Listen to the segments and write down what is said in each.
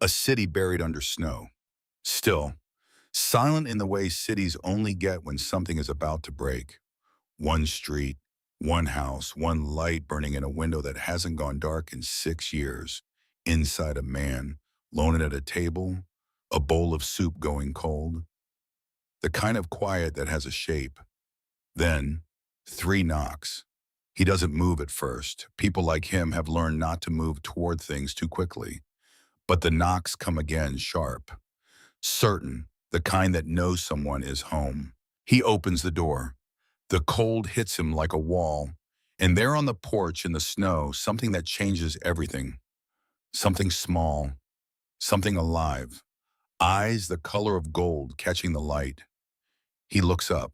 A city buried under snow. Still, silent in the way cities only get when something is about to break. One street, one house, one light burning in a window that hasn't gone dark in 6 years. Inside a man, alone at a table, a bowl of soup going cold. The kind of quiet that has a shape. Then, 3 knocks. He doesn't move at first. People like him have learned not to move toward things too quickly. But the knocks come again sharp, certain, the kind that knows someone is home. He opens the door. The cold hits him like a wall. And there on the porch in the snow, something that changes everything. Something small, something alive. Eyes the color of gold catching the light. He looks up.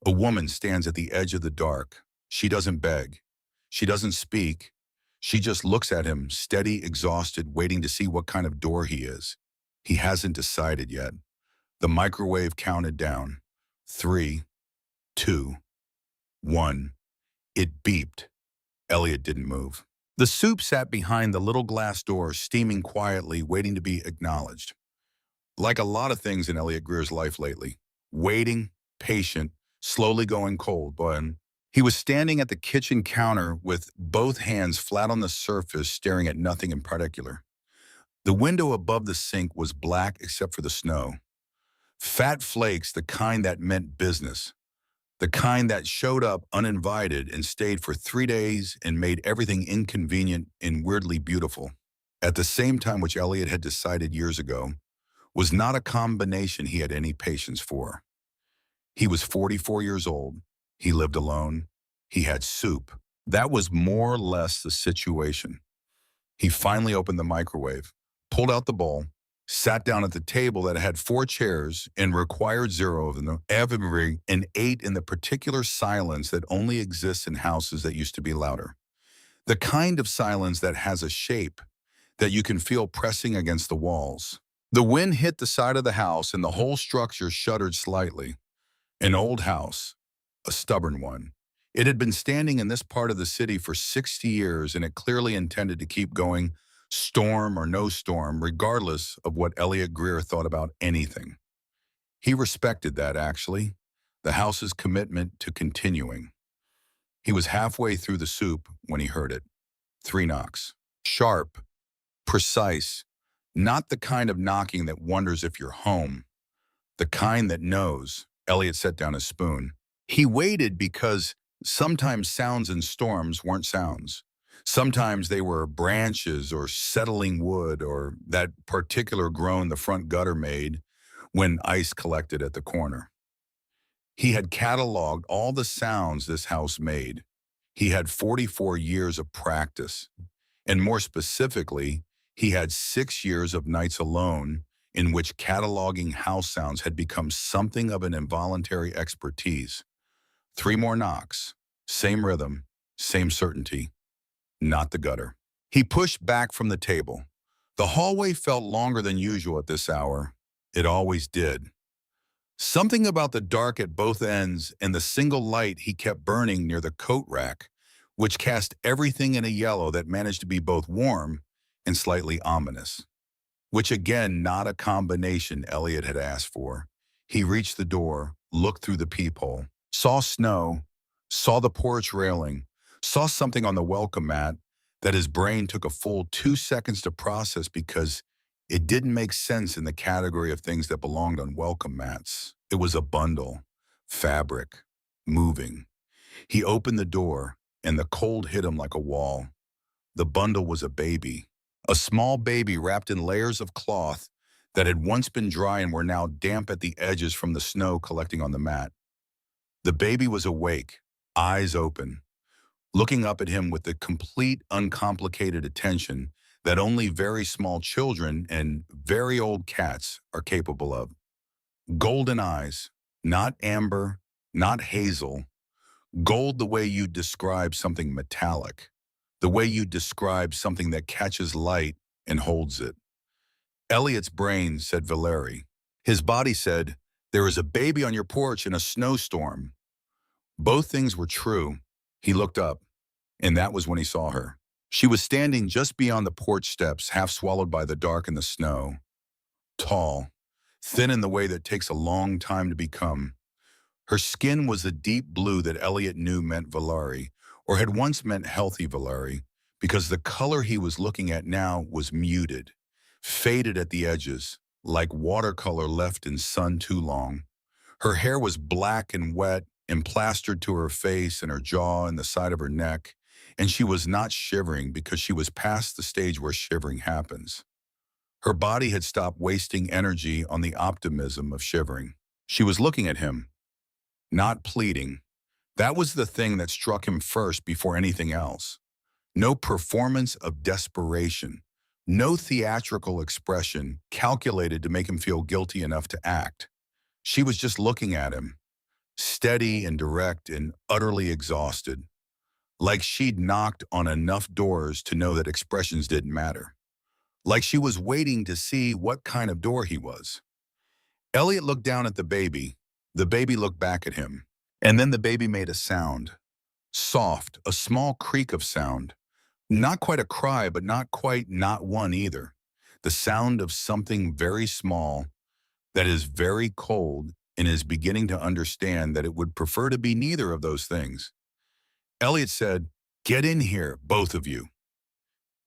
A woman stands at the edge of the dark. She doesn't beg. She doesn't speak. She just looks at him, steady, exhausted, waiting to see what kind of door he is. He hasn't decided yet. The microwave counted down. 3, 2, 1. It beeped. Elliot didn't move. The soup sat behind the little glass door, steaming quietly, waiting to be acknowledged. Like a lot of things in Elliot Greer's life lately. Waiting, patient, slowly going cold, but he was standing at the kitchen counter with both hands flat on the surface, staring at nothing in particular. The window above the sink was black except for the snow. Fat flakes, the kind that meant business. The kind that showed up uninvited and stayed for 3 days and made everything inconvenient and weirdly beautiful. At the same time, which Elliot had decided years ago, was not a combination he had any patience for. He was 44 years old. He lived alone. He had soup. That was more or less the situation. He finally opened the microwave, pulled out the bowl, sat down at the table that had 4 chairs and required 0 of them, and ate in the particular silence that only exists in houses that used to be louder. The kind of silence that has a shape that you can feel pressing against the walls. The wind hit the side of the house and the whole structure shuddered slightly. An old house, a stubborn one. It had been standing in this part of the city for 60 years and it clearly intended to keep going, storm or no storm, regardless of what Elliot Greer thought about anything. He respected that, actually, the house's commitment to continuing. He was halfway through the soup when he heard it. 3 knocks. Sharp, precise, not the kind of knocking that wonders if you're home. The kind that knows. Elliot set down his spoon. He waited because sometimes sounds in storms weren't sounds. Sometimes they were branches or settling wood or that particular groan the front gutter made when ice collected at the corner. He had cataloged all the sounds this house made. He had 44 years of practice. And more specifically, he had 6 years of nights alone in which cataloging house sounds had become something of an involuntary expertise. 3 more knocks, same rhythm, same certainty, not the gutter. He pushed back from the table. The hallway felt longer than usual at this hour. It always did. Something about the dark at both ends and the single light he kept burning near the coat rack, which cast everything in a yellow that managed to be both warm and slightly ominous. Which again, not a combination Elliot had asked for. He reached the door, looked through the peephole, saw snow, saw the porch railing, saw something on the welcome mat that his brain took a full 2 seconds to process because it didn't make sense in the category of things that belonged on welcome mats. It was a bundle, fabric, moving. He opened the door, and the cold hit him like a wall. The bundle was a baby. A small baby wrapped in layers of cloth that had once been dry and were now damp at the edges from the snow collecting on the mat. The baby was awake, eyes open, looking up at him with the complete, uncomplicated attention that only very small children and very old cats are capable of. Golden eyes, not amber, not hazel. Gold the way you describe something metallic. The way you describe something that catches light and holds it. Elliot's brain said Valeri. His body said, there is a baby on your porch in a snowstorm. Both things were true. He looked up, and that was when he saw her. She was standing just beyond the porch steps, half swallowed by the dark and the snow. Tall, thin in the way that takes a long time to become. Her skin was a deep blue that Elliot knew meant Valari, or had once meant healthy Valari, because the color he was looking at now was muted, faded at the edges, like watercolor left in sun too long. Her hair was black and wet and plastered to her face and her jaw and the side of her neck, and she was not shivering because she was past the stage where shivering happens. Her body had stopped wasting energy on the optimism of shivering. She was looking at him, not pleading. That was the thing that struck him first before anything else. No performance of desperation, no theatrical expression calculated to make him feel guilty enough to act. She was just looking at him, steady and direct and utterly exhausted, like she'd knocked on enough doors to know that expressions didn't matter, like she was waiting to see what kind of door he was. Elliot looked down at the baby. The baby looked back at him. And then the baby made a sound. Soft, a small creak of sound. Not quite a cry, but not quite not one either. The sound of something very small that is very cold and is beginning to understand that it would prefer to be neither of those things. Elliot said, "Get in here, both of you."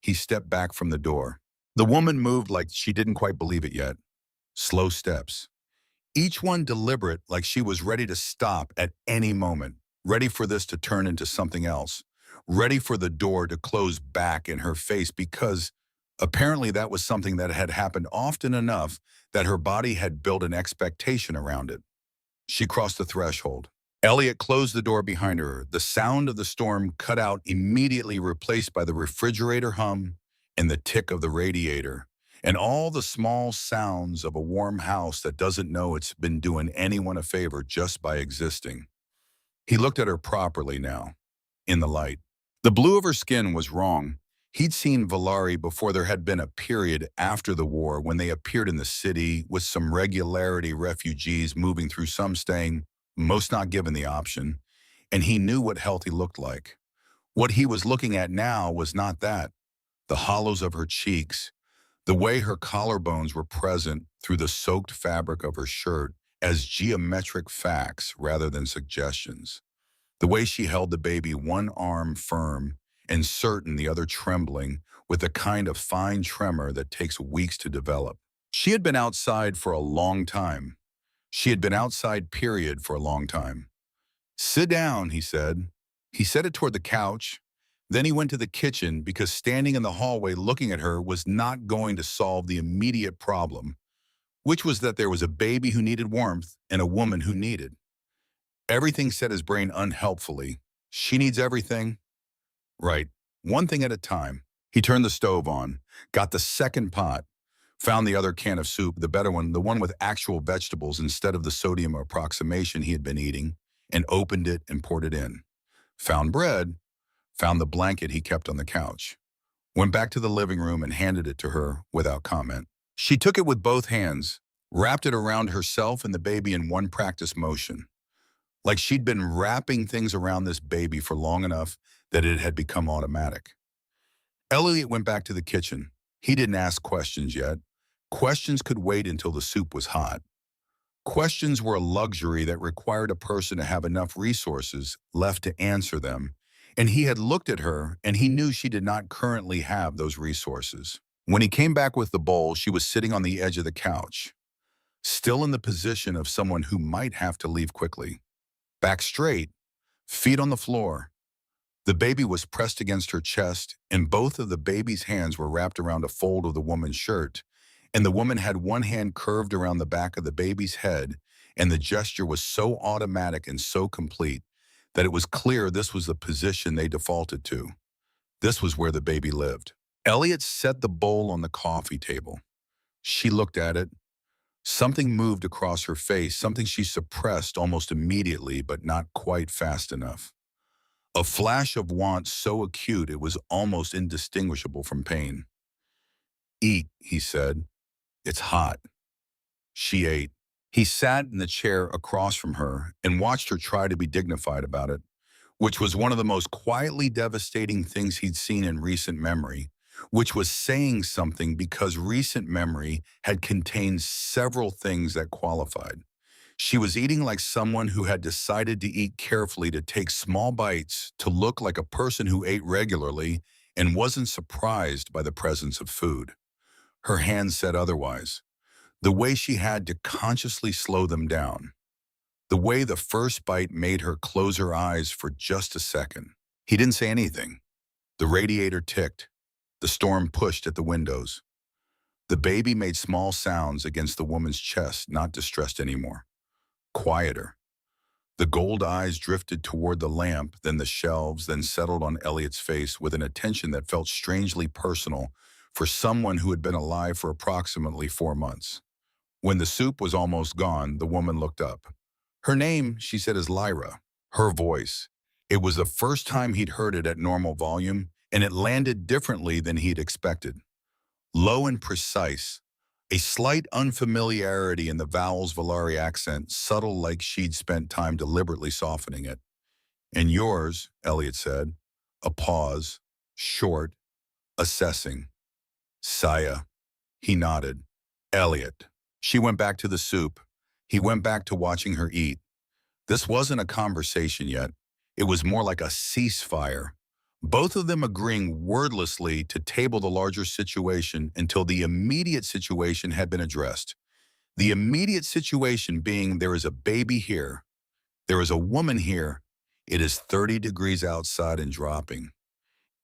He stepped back from the door. The woman moved like she didn't quite believe it yet. Slow steps. Each one deliberate, like she was ready to stop at any moment, ready for this to turn into something else, ready for the door to close back in her face because apparently that was something that had happened often enough that her body had built an expectation around it. She crossed the threshold. Elliot closed the door behind her. The sound of the storm cut out, immediately replaced by the refrigerator hum and the tick of the radiator, and all the small sounds of a warm house that doesn't know it's been doing anyone a favor just by existing. He looked at her properly now, in the light. The blue of her skin was wrong. He'd seen Valari before there had been a period after the war when they appeared in the city with some regularity, refugees moving through, some staying, most not given the option, and he knew what healthy looked like. What he was looking at now was not that. The hollows of her cheeks, the way her collarbones were present through the soaked fabric of her shirt as geometric facts rather than suggestions. The way she held the baby, one arm firm and certain, the other trembling, with the kind of fine tremor that takes weeks to develop. She had been outside for a long time. She had been outside, period, for a long time. "Sit down," he said. He said it toward the couch. Then he went to the kitchen because standing in the hallway looking at her was not going to solve the immediate problem, which was that there was a baby who needed warmth and a woman who needed. Everything set his brain unhelpfully. She needs everything? Right. One thing at a time. He turned the stove on, got the second pot, found the other can of soup, the better one, the one with actual vegetables instead of the sodium approximation he had been eating, and opened it and poured it in. Found bread, found the blanket he kept on the couch. Went back to the living room and handed it to her without comment. She took it with both hands, wrapped it around herself and the baby in one practice motion, like she'd been wrapping things around this baby for long enough that it had become automatic. Elliot went back to the kitchen. He didn't ask questions yet. Questions could wait until the soup was hot. Questions were a luxury that required a person to have enough resources left to answer them, and he had looked at her and he knew she did not currently have those resources. When he came back with the bowl, she was sitting on the edge of the couch, still in the position of someone who might have to leave quickly. Back straight, feet on the floor. The baby was pressed against her chest, and both of the baby's hands were wrapped around a fold of the woman's shirt, and the woman had one hand curved around the back of the baby's head, and the gesture was so automatic and so complete that it was clear this was the position they defaulted to. This was where the baby lived. Elliot set the bowl on the coffee table. She looked at it. Something moved across her face, something she suppressed almost immediately, but not quite fast enough. A flash of want so acute it was almost indistinguishable from pain. "Eat," he said. "It's hot." She ate. He sat in the chair across from her and watched her try to be dignified about it, which was one of the most quietly devastating things he'd seen in recent memory, which was saying something because recent memory had contained several things that qualified. She was eating like someone who had decided to eat carefully, to take small bites, to look like a person who ate regularly and wasn't surprised by the presence of food. Her hands said otherwise. The way she had to consciously slow them down. The way the first bite made her close her eyes for just a second. He didn't say anything. The radiator ticked. The storm pushed at the windows. The baby made small sounds against the woman's chest, not distressed anymore. Quieter. The gold eyes drifted toward the lamp, then the shelves, then settled on Elliot's face with an attention that felt strangely personal for someone who had been alive for approximately 4 months. When the soup was almost gone, the woman looked up. Her name, she said, is Lyra. Her voice. It was the first time he'd heard it at normal volume, and it landed differently than he'd expected. Low and precise, a slight unfamiliarity in the vowel's Valari accent, subtle like she'd spent time deliberately softening it. And yours, Elliot said. A pause, short, assessing. Saya. He nodded. Elliot. She went back to the soup. He went back to watching her eat. This wasn't a conversation yet. It was more like a ceasefire. Both of them agreeing wordlessly to table the larger situation until the immediate situation had been addressed. The immediate situation being there is a baby here. There is a woman here. It is 30 degrees outside and dropping.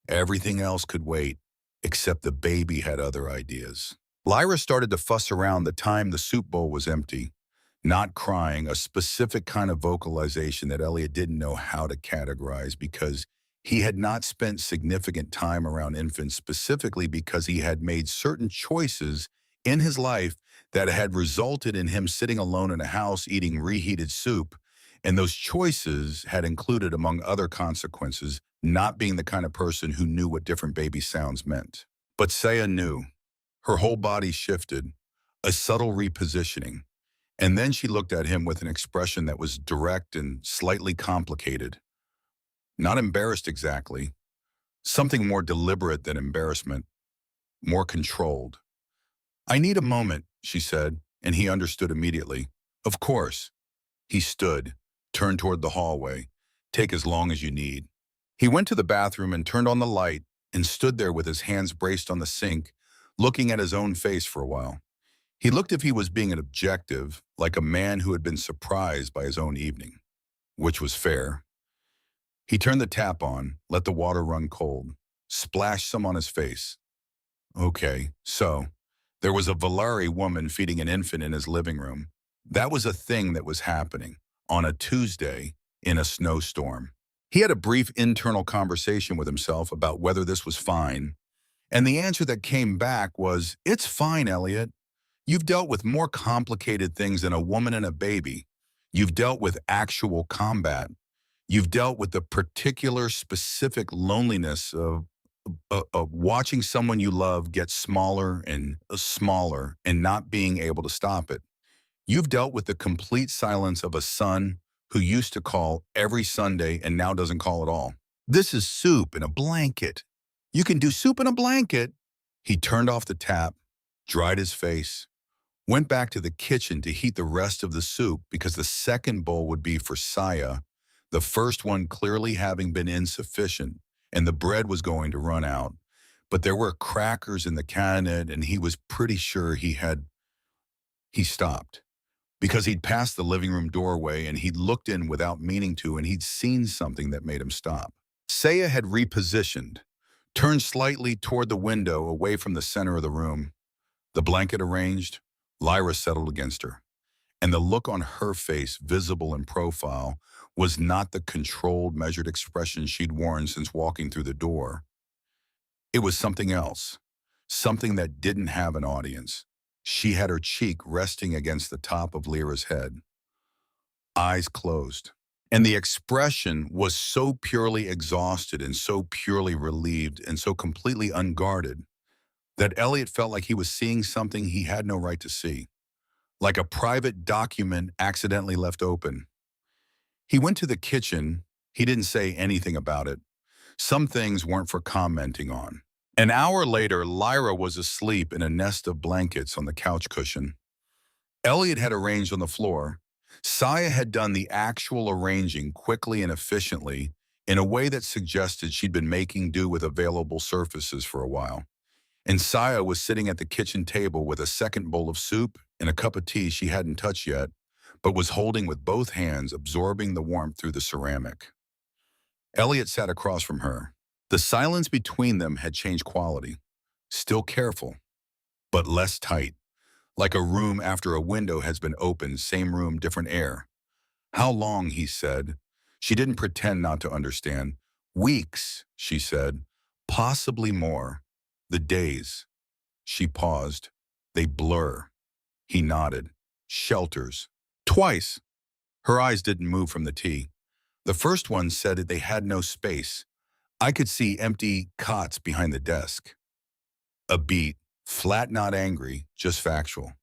Everything else could wait, except the baby had other ideas. Lyra started to fuss around the time the soup bowl was empty. Not crying, a specific kind of vocalization that Elliot didn't know how to categorize because he had not spent significant time around infants, specifically because he had made certain choices in his life that had resulted in him sitting alone in a house eating reheated soup. And those choices had included, among other consequences, not being the kind of person who knew what different baby sounds meant. But Saya knew. Her whole body shifted, a subtle repositioning. And then she looked at him with an expression that was direct and slightly complicated. Not embarrassed exactly. Something more deliberate than embarrassment. More controlled. I need a moment, she said, and he understood immediately. Of course. He stood, turned toward the hallway. Take as long as you need. He went to the bathroom and turned on the light and stood there with his hands braced on the sink, looking at his own face for a while. He looked if he was being an objective, like a man who had been surprised by his own evening, which was fair. He turned the tap on, let the water run cold, splashed some on his face. Okay, so there was a Valari woman feeding an infant in his living room. That was a thing that was happening on a Tuesday in a snowstorm. He had a brief internal conversation with himself about whether this was fine, and the answer that came back was, it's fine, Elliot. You've dealt with more complicated things than a woman and a baby. You've dealt with actual combat. You've dealt with the particular specific loneliness of watching someone you love get smaller and not being able to stop it. You've dealt with the complete silence of a son who used to call every Sunday and now doesn't call at all. This is soup in a blanket. You can do soup in a blanket. He turned off the tap, dried his face, went back to the kitchen to heat the rest of the soup because the second bowl would be for Saya, the first one clearly having been insufficient, and the bread was going to run out. But there were crackers in the cabinet, and he was pretty sure he stopped. Because he'd passed the living room doorway and he'd looked in without meaning to, and he'd seen something that made him stop. Saya had repositioned, turned slightly toward the window away from the center of the room. The blanket arranged, Lyra settled against her. And the look on her face, visible in profile, was not the controlled, measured expression she'd worn since walking through the door. It was something else, something that didn't have an audience. She had her cheek resting against the top of Lyra's head, eyes closed. And the expression was so purely exhausted and so purely relieved and so completely unguarded that Elliot felt like he was seeing something he had no right to see, like a private document accidentally left open. He went to the kitchen, He didn't say anything about it. Some things weren't for commenting on. An hour later, Lyra was asleep in a nest of blankets on the couch cushion. Elliot had arranged on the floor. Saya had done the actual arranging quickly and efficiently in a way that suggested she'd been making do with available surfaces for a while. And Saya was sitting at the kitchen table with a second bowl of soup and a cup of tea she hadn't touched yet, but was holding with both hands, absorbing the warmth through the ceramic. Elliot sat across from her. The silence between them had changed quality. Still careful, but less tight. Like a room after a window has been opened, same room, different air. How long, he said. She didn't pretend not to understand. Weeks, she said. Possibly more. The days. She paused. They blur. He nodded. Shelters. Twice. Her eyes didn't move from the tea. The first one said that they had no space. I could see empty cots behind the desk. A beat. Flat, not angry, just factual.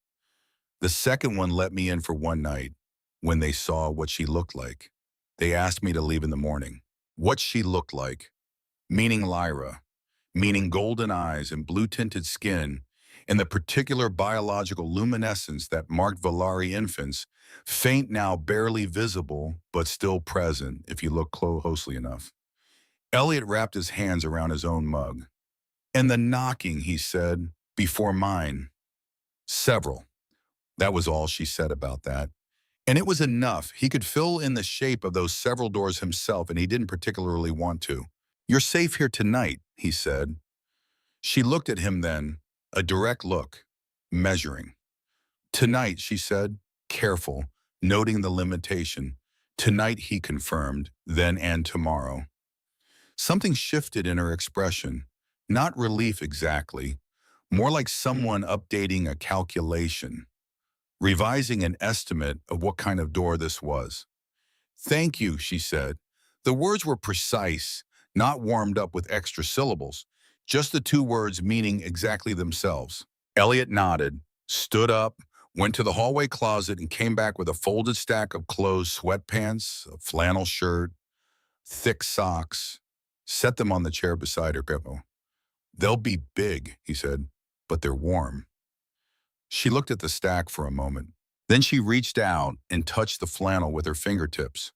The second one let me in for one night when they saw what she looked like. They asked me to leave in the morning. What she looked like. Meaning Lyra. Meaning golden eyes and blue-tinted skin and the particular biological luminescence that marked Valari infants, faint now, barely visible, but still present if you look closely enough. Elliot wrapped his hands around his own mug. And the knocking, he said, before mine. Several. That was all she said about that. And it was enough. He could fill in the shape of those several doors himself, and he didn't particularly want to. You're safe here tonight, he said. She looked at him then, a direct look, measuring. Tonight, she said, careful, noting the limitation. Tonight, he confirmed, then and tomorrow. Something shifted in her expression, not relief exactly, more like someone updating a calculation, revising an estimate of what kind of door this was. Thank you, she said. The words were precise, not warmed up with extra syllables, just the two words meaning exactly themselves. Elliot nodded, stood up, went to the hallway closet and came back with a folded stack of clothes, sweatpants, a flannel shirt, thick socks, set them on the chair beside her. They'll be big, he said, but they're warm. She looked at the stack for a moment. Then she reached out and touched the flannel with her fingertips.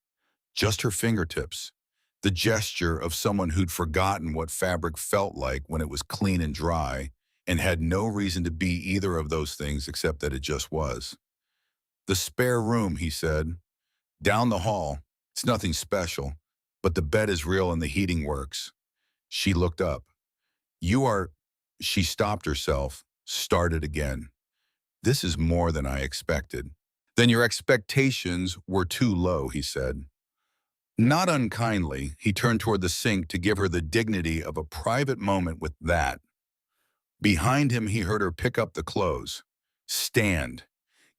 Just her fingertips. The gesture of someone who'd forgotten what fabric felt like when it was clean and dry and had no reason to be either of those things except that it just was. The spare room, he said. Down the hall. It's nothing special, but the bed is real and the heating works. She looked up. You are... She stopped herself, started again. This is more than I expected. Then your expectations were too low, he said. Not unkindly, he turned toward the sink to give her the dignity of a private moment with that. Behind him, he heard her pick up the clothes. Stand.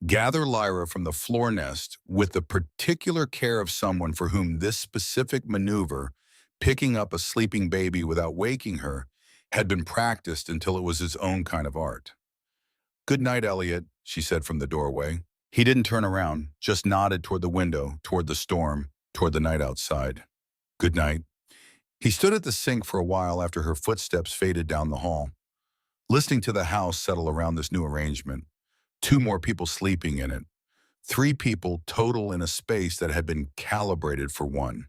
Gather Lyra from the floor nest with the particular care of someone for whom this specific maneuver, picking up a sleeping baby without waking her, had been practiced until it was his own kind of art. Good night, Elliot, she said from the doorway. He didn't turn around, just nodded toward the window, toward the storm, toward the night outside. Good night. He stood at the sink for a while after her footsteps faded down the hall, listening to the house settle around this new arrangement. 2 more people sleeping in it. 3 people total in a space that had been calibrated for 1.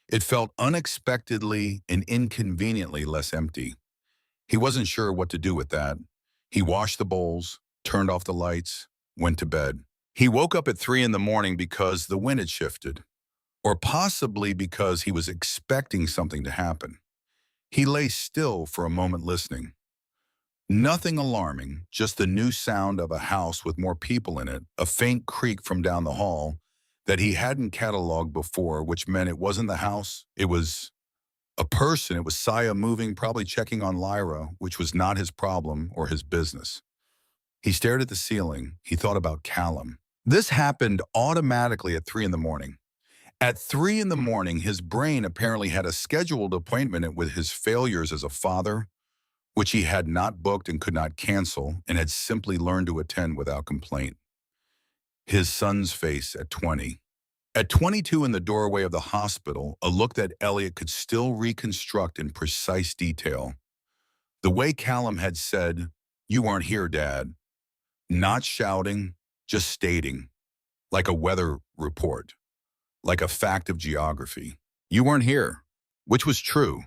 It felt unexpectedly and inconveniently less empty. He wasn't sure what to do with that. He washed the bowls, turned off the lights, went to bed. He woke up at 3 in the morning because the wind had shifted, or possibly because he was expecting something to happen. He lay still for a moment listening. Nothing alarming, just the new sound of a house with more people in it, a faint creak from down the hall that he hadn't cataloged before, which meant it wasn't the house, it was a person. It was Saya moving, probably checking on Lyra, which was not his problem or his business. He stared at the ceiling. He thought about Callum. This happened automatically at 3 in the morning. At 3 in the morning, his brain apparently had a scheduled appointment with his failures as a father, which he had not booked and could not cancel and had simply learned to attend without complaint. His son's face at 20. At 22 in the doorway of the hospital, a look that Elliot could still reconstruct in precise detail. The way Callum had said, "You weren't here, Dad." Not shouting, just stating, like a weather report, like a fact of geography. You weren't here, which was true,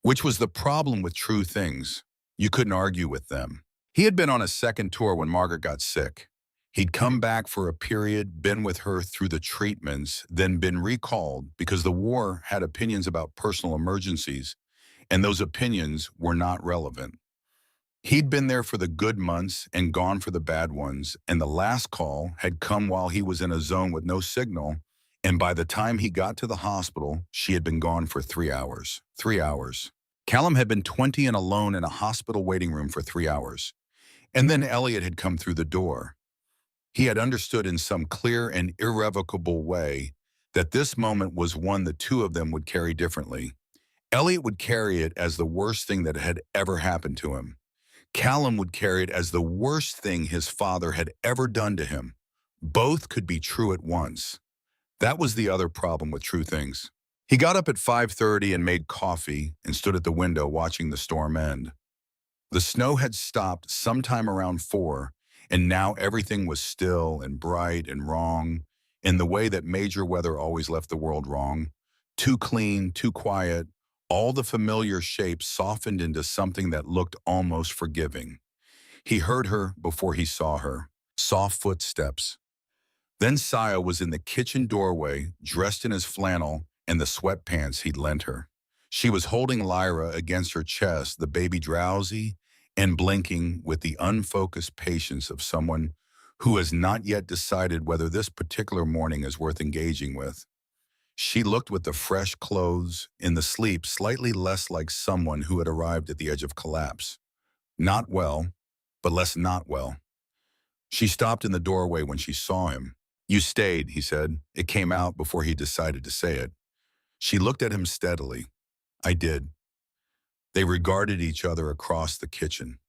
which was the problem with true things. You couldn't argue with them. He had been on a second tour when Margaret got sick. He'd come back for a period, been with her through the treatments, then been recalled because the war had opinions about personal emergencies, and those opinions were not relevant. He'd been there for the good months and gone for the bad ones, and the last call had come while he was in a zone with no signal, and by the time he got to the hospital, she had been gone for 3 hours. 3 hours. Callum had been 20 and alone in a hospital waiting room for 3 hours. And then Elliot had come through the door. He had understood in some clear and irrevocable way that this moment was one the two of them would carry differently. Elliot would carry it as the worst thing that had ever happened to him. Callum would carry it as the worst thing his father had ever done to him. Both could be true at once. That was the other problem with true things. He got up at 5:30 and made coffee and stood at the window watching the storm end. The snow had stopped sometime around 4, and now everything was still and bright and wrong, in the way that major weather always left the world wrong. Too clean, too quiet, all the familiar shapes softened into something that looked almost forgiving. He heard her before he saw her. Soft footsteps. Then Saya was in the kitchen doorway, dressed in his flannel and the sweatpants he'd lent her. She was holding Lyra against her chest, the baby drowsy and blinking with the unfocused patience of someone who has not yet decided whether this particular morning is worth engaging with. She looked with the fresh clothes, in the sleep slightly less like someone who had arrived at the edge of collapse. Not well, but less not well. She stopped in the doorway when she saw him. "You stayed," he said. It came out before he decided to say it. She looked at him steadily. "I did." They regarded each other across the kitchen.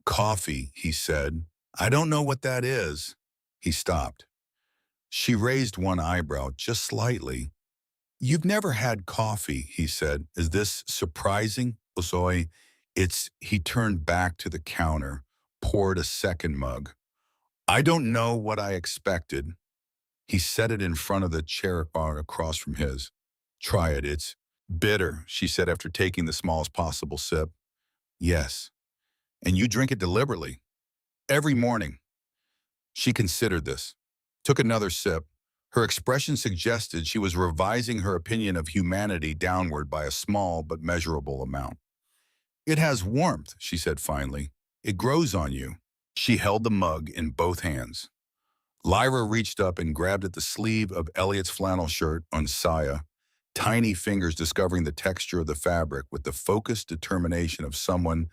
"Coffee," he said. "I don't know what that is." He stopped. She raised one eyebrow just slightly. "You've never had coffee," he said. "Is this surprising?" "Osoy, He turned back to the counter, poured a second mug. "I don't know what I expected." He set it in front of the chair bar across from his. "Try it. It's bitter," she said after taking the smallest possible sip. "Yes. And you drink it deliberately. Every morning." She considered this, took another sip. Her expression suggested she was revising her opinion of humanity downward by a small but measurable amount. "It has warmth," she said finally. "It grows on you." She held the mug in both hands. Lyra reached up and grabbed at the sleeve of Elliot's flannel shirt on Saya, tiny fingers discovering the texture of the fabric with the focused determination of someone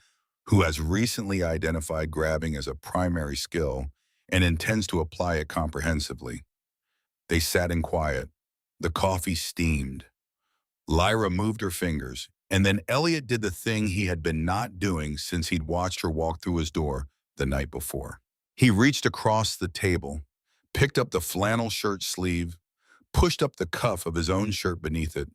who has recently identified grabbing as a primary skill and intends to apply it comprehensively. They sat in quiet. The coffee steamed. Lyra moved her fingers, and then Elliot did the thing he had been not doing since he'd watched her walk through his door the night before. He reached across the table, picked up the flannel shirt sleeve, pushed up the cuff of his own shirt beneath it.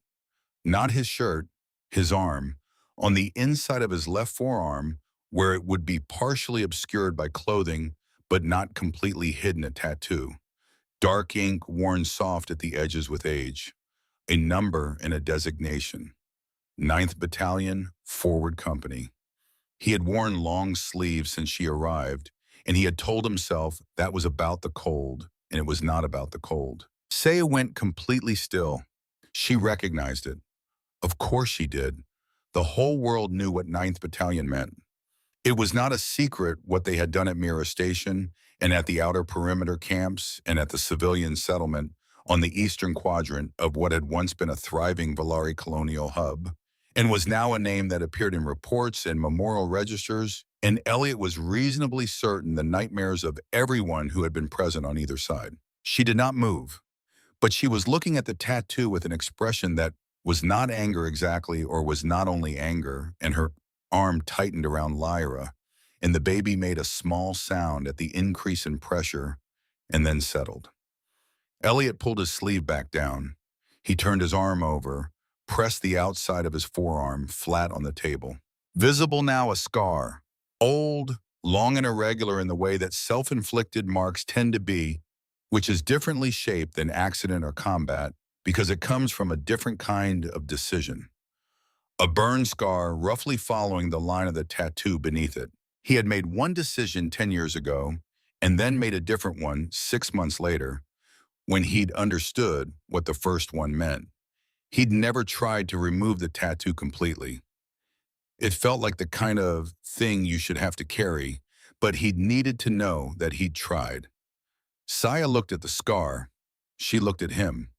Not his shirt, his arm, on the inside of his left forearm, where it would be partially obscured by clothing, but not completely hidden, a tattoo. Dark ink worn soft at the edges with age. A number and a designation. 9th Battalion, Forward Company. He had worn long sleeves since she arrived, and he had told himself that was about the cold, and it was not about the cold. Saya went completely still. She recognized it. Of course she did. The whole world knew what 9th Battalion meant. It was not a secret what they had done at Mira Station and at the outer perimeter camps and at the civilian settlement on the eastern quadrant of what had once been a thriving Valari colonial hub and was now a name that appeared in reports and memorial registers, and Elliot was reasonably certain the nightmares of everyone who had been present on either side. She did not move, but she was looking at the tattoo with an expression that was not anger exactly, or was not only anger, and her arm tightened around Lyra, and the baby made a small sound at the increase in pressure and then settled. Elliot pulled his sleeve back down. He turned his arm over, pressed the outside of his forearm flat on the table. Visible now a scar, old, long and irregular in the way that self-inflicted marks tend to be, which is differently shaped than accident or combat because it comes from a different kind of decision. A burn scar roughly following the line of the tattoo beneath it. He had made one decision 10 years ago and then made a different one 6 months later when he'd understood what the first one meant. He'd never tried to remove the tattoo completely. It felt like the kind of thing you should have to carry, but he'd needed to know that he'd tried. Saya looked at the scar. She looked at him.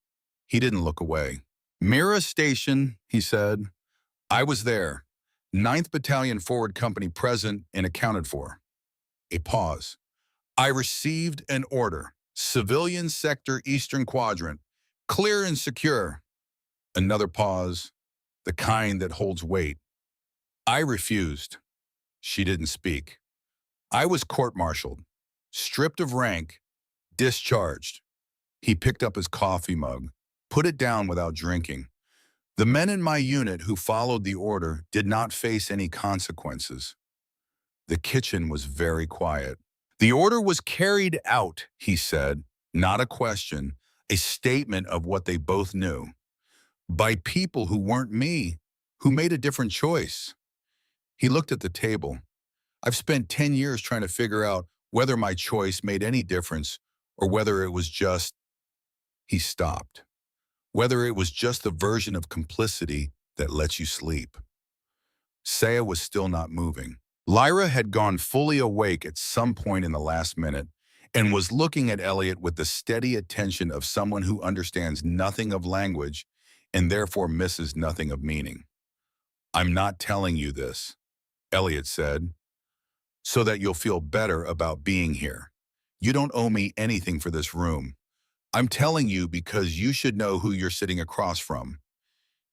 He didn't look away. Mira Station, he said. I was there. 9th Battalion Forward Company present and accounted for. A pause. I received an order. Civilian sector Eastern Quadrant. Clear and secure. Another pause. The kind that holds weight. I refused. She didn't speak. I was court-martialed, stripped of rank, discharged. He picked up his coffee mug, put it down without drinking. The men in my unit who followed the order did not face any consequences. The kitchen was very quiet. The order was carried out, he said, not a question, a statement of what they both knew. By people who weren't me, who made a different choice. He looked at the table. I've spent 10 years trying to figure out whether my choice made any difference or whether it was just, he stopped, whether it was just the version of complicity that lets you sleep. Saya was still not moving. Lyra had gone fully awake at some point in the last minute and was looking at Elliot with the steady attention of someone who understands nothing of language and therefore misses nothing of meaning. I'm not telling you this, Elliot said, so that you'll feel better about being here. You don't owe me anything for this room. I'm telling you because you should know who you're sitting across from.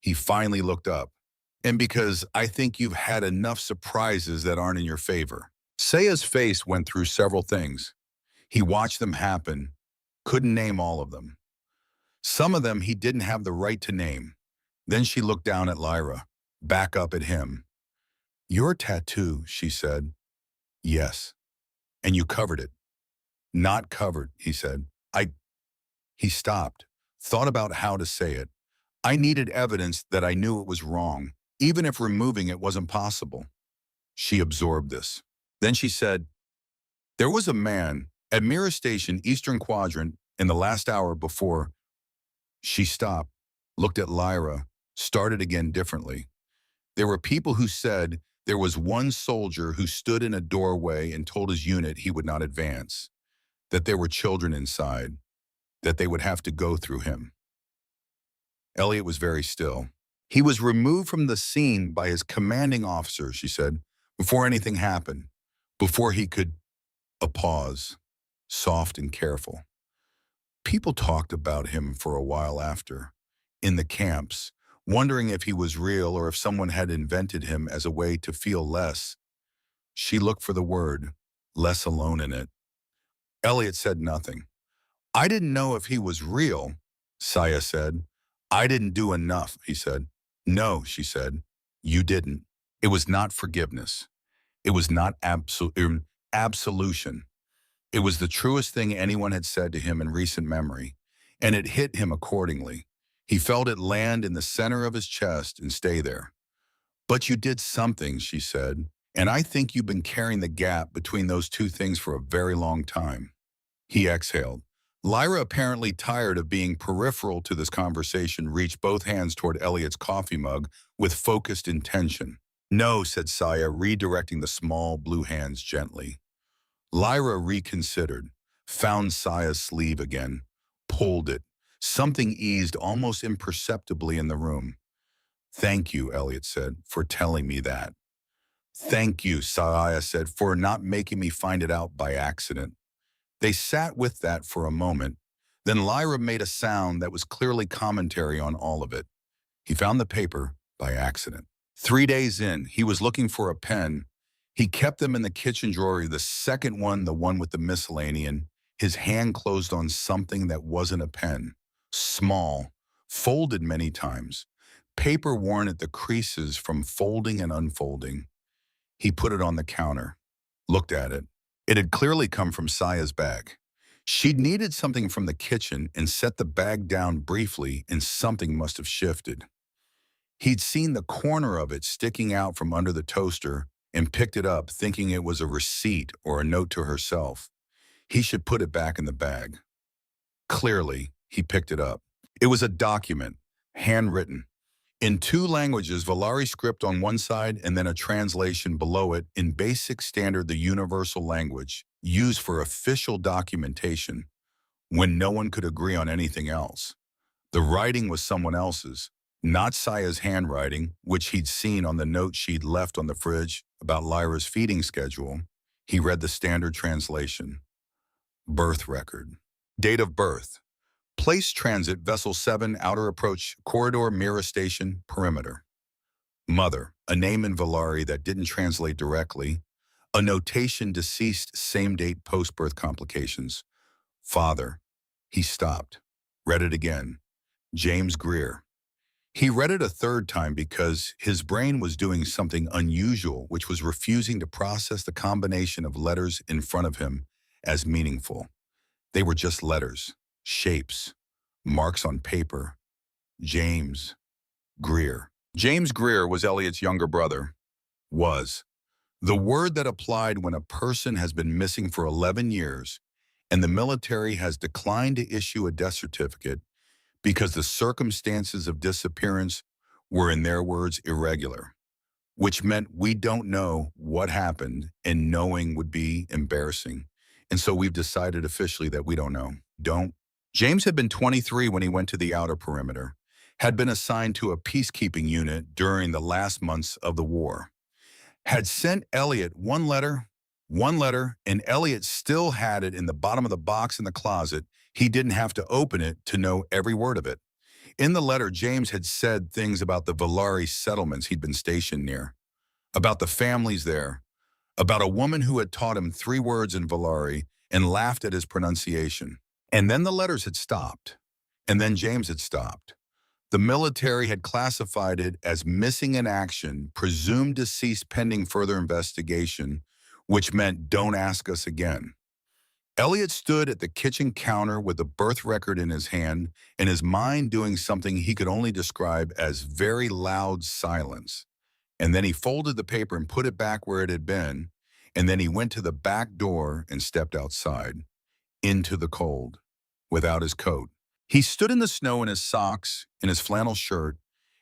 He finally looked up. And because I think you've had enough surprises that aren't in your favor. Saya's face went through several things. He watched them happen, couldn't name all of them. Some of them he didn't have the right to name. Then she looked down at Lyra, back up at him. Your tattoo, she said. Yes. And you covered it. Not covered, he said. He stopped, thought about how to say it. I needed evidence that I knew it was wrong, even if removing it wasn't possible. She absorbed this. Then she said, there was a man at Mira Station, Eastern Quadrant, in the last hour before. She stopped, looked at Lyra, started again differently. There were people who said there was one soldier who stood in a doorway and told his unit he would not advance, that there were children inside, that they would have to go through him. Elliot was very still. He was removed from the scene by his commanding officer, she said, before anything happened, before he could. A pause, soft and careful. People talked about him for a while after, in the camps, wondering if he was real or if someone had invented him as a way to feel less. She looked for the word, less alone in it. Elliot said nothing. I didn't know if he was real, Saya said. I didn't do enough, he said. No, she said. You didn't. It was not forgiveness. It was not absolution. It was the truest thing anyone had said to him in recent memory, and it hit him accordingly. He felt it land in the center of his chest and stay there. But you did something, she said, and I think you've been carrying the gap between those two things for a very long time. He exhaled. Lyra, apparently tired of being peripheral to this conversation, reached both hands toward Elliot's coffee mug with focused intention. No, said Saya, redirecting the small blue hands gently. Lyra reconsidered, found Saya's sleeve again, pulled it. Something eased almost imperceptibly in the room. Thank you, Elliot said, for telling me that. Thank you, Saya said, for not making me find it out by accident. They sat with that for a moment. Then Lyra made a sound that was clearly commentary on all of it. He found the paper by accident. 3 days in, he was looking for a pen. He kept them in the kitchen drawer, the second one, the one with the miscellaneous. His hand closed on something that wasn't a pen. Small, folded many times. Paper worn at the creases from folding and unfolding. He put it on the counter, looked at it. It had clearly come from Saya's bag. She'd needed something from the kitchen and set the bag down briefly, and something must have shifted. He'd seen the corner of it sticking out from under the toaster and picked it up, thinking it was a receipt or a note to herself. He should put it back in the bag. Clearly, he picked it up. It was a document, handwritten, in two languages, Valari script on one side and then a translation below it in basic standard, the universal language, used for official documentation when no one could agree on anything else. The writing was someone else's, not Saya's handwriting, which he'd seen on the note she'd left on the fridge about Lyra's feeding schedule. He read the standard translation. Birth record. Date of birth. Place transit, Vessel 7, outer approach, corridor, Mira station, perimeter. Mother, a name in Valari that didn't translate directly. A notation, deceased, same date, post-birth complications. Father. He stopped. Read it again. James Greer. He read it a third time because his brain was doing something unusual, which was refusing to process the combination of letters in front of him as meaningful. They were just letters, shapes, marks on paper. James Greer. James Greer was Elliot's younger brother. Was. The word that applied when a person has been missing for 11 years and the military has declined to issue a death certificate because the circumstances of disappearance were, in their words, irregular, which meant we don't know what happened and knowing would be embarrassing. And so we've decided officially that we don't know. Don't. James had been 23 when he went to the outer perimeter, had been assigned to a peacekeeping unit during the last months of the war, had sent Elliot one letter, and Elliot still had it in the bottom of the box in the closet. He didn't have to open it to know every word of it. In the letter, James had said things about the Valari settlements he'd been stationed near, about the families there, about a woman who had taught him 3 words in Valari and laughed at his pronunciation. And then the letters had stopped. And then James had stopped. The military had classified it as missing in action, presumed deceased pending further investigation, which meant don't ask us again. Elliot stood at the kitchen counter with the birth record in his hand and his mind doing something he could only describe as very loud silence. And then he folded the paper and put it back where it had been, and then he went to the back door and stepped outside, into the cold, without his coat. He stood in the snow in his socks, in his flannel shirt,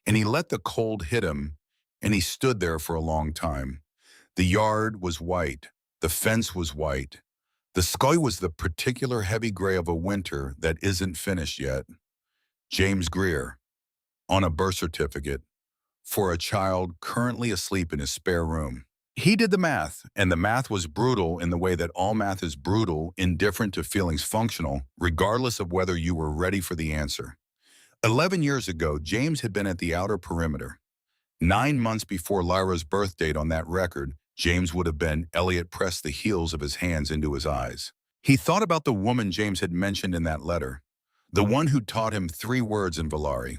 and he let the cold hit him, and he stood there for a long time. The yard was white. The fence was white. The sky was the particular heavy gray of a winter that isn't finished yet. James Greer, on a birth certificate, for a child currently asleep in his spare room. He did the math, and the math was brutal in the way that all math is brutal, indifferent to feelings functional, regardless of whether you were ready for the answer. 11 years ago, James had been at the outer perimeter. 9 months before Lyra's birth date on that record, James would have been. Elliot pressed the heels of his hands into his eyes. He thought about the woman James had mentioned in that letter, the one who taught him 3 words in Valari.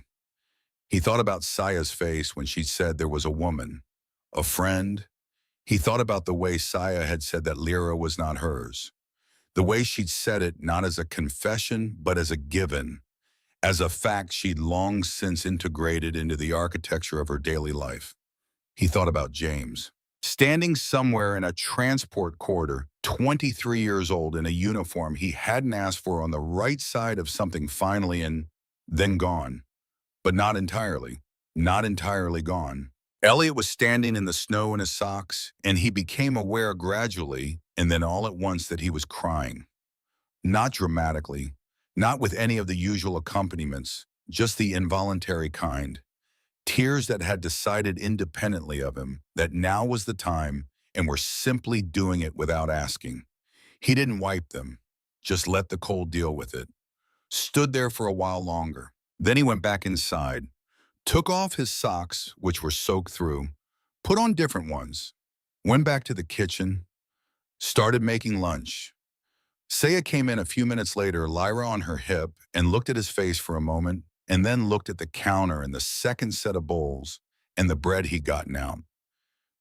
He thought about Saya's face when she said there was a woman, a friend. He thought about the way Saya had said that Lyra was not hers, the way she'd said it not as a confession but as a given, as a fact she'd long since integrated into the architecture of her daily life. He thought about James, standing somewhere in a transport corridor, 23 years old in a uniform he hadn't asked for, on the right side of something finally, and then gone. But not entirely gone. Elliot was standing in the snow in his socks, and he became aware gradually and then all at once that he was crying. Not dramatically, not with any of the usual accompaniments, just the involuntary kind. Tears that had decided independently of him that now was the time and were simply doing it without asking. He didn't wipe them, just let the cold deal with it. Stood there for a while longer. Then he went back inside, took off his socks, which were soaked through, put on different ones, went back to the kitchen, started making lunch. Saya came in a few minutes later, Lyra on her hip, and looked at his face for a moment, and then looked at the counter and the second set of bowls and the bread he'd gotten out.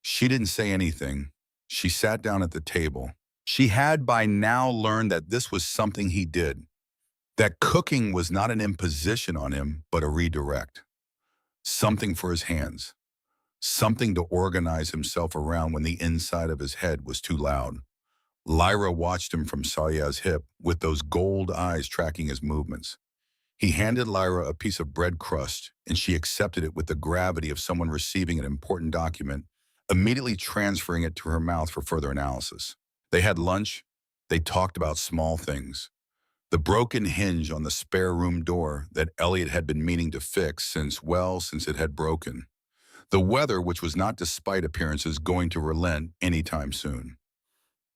She didn't say anything. She sat down at the table. She had by now learned that this was something he did, that cooking was not an imposition on him, but a redirect. Something for his hands, something to organize himself around when the inside of his head was too loud. Lyra watched him from Saya's hip with those gold eyes tracking his movements. He handed Lyra a piece of bread crust, and she accepted it with the gravity of someone receiving an important document, immediately transferring it to her mouth for further analysis. They had lunch. They talked about small things. The broken hinge on the spare room door that Elliot had been meaning to fix since it had broken. The weather, which was not, despite appearances, going to relent anytime soon.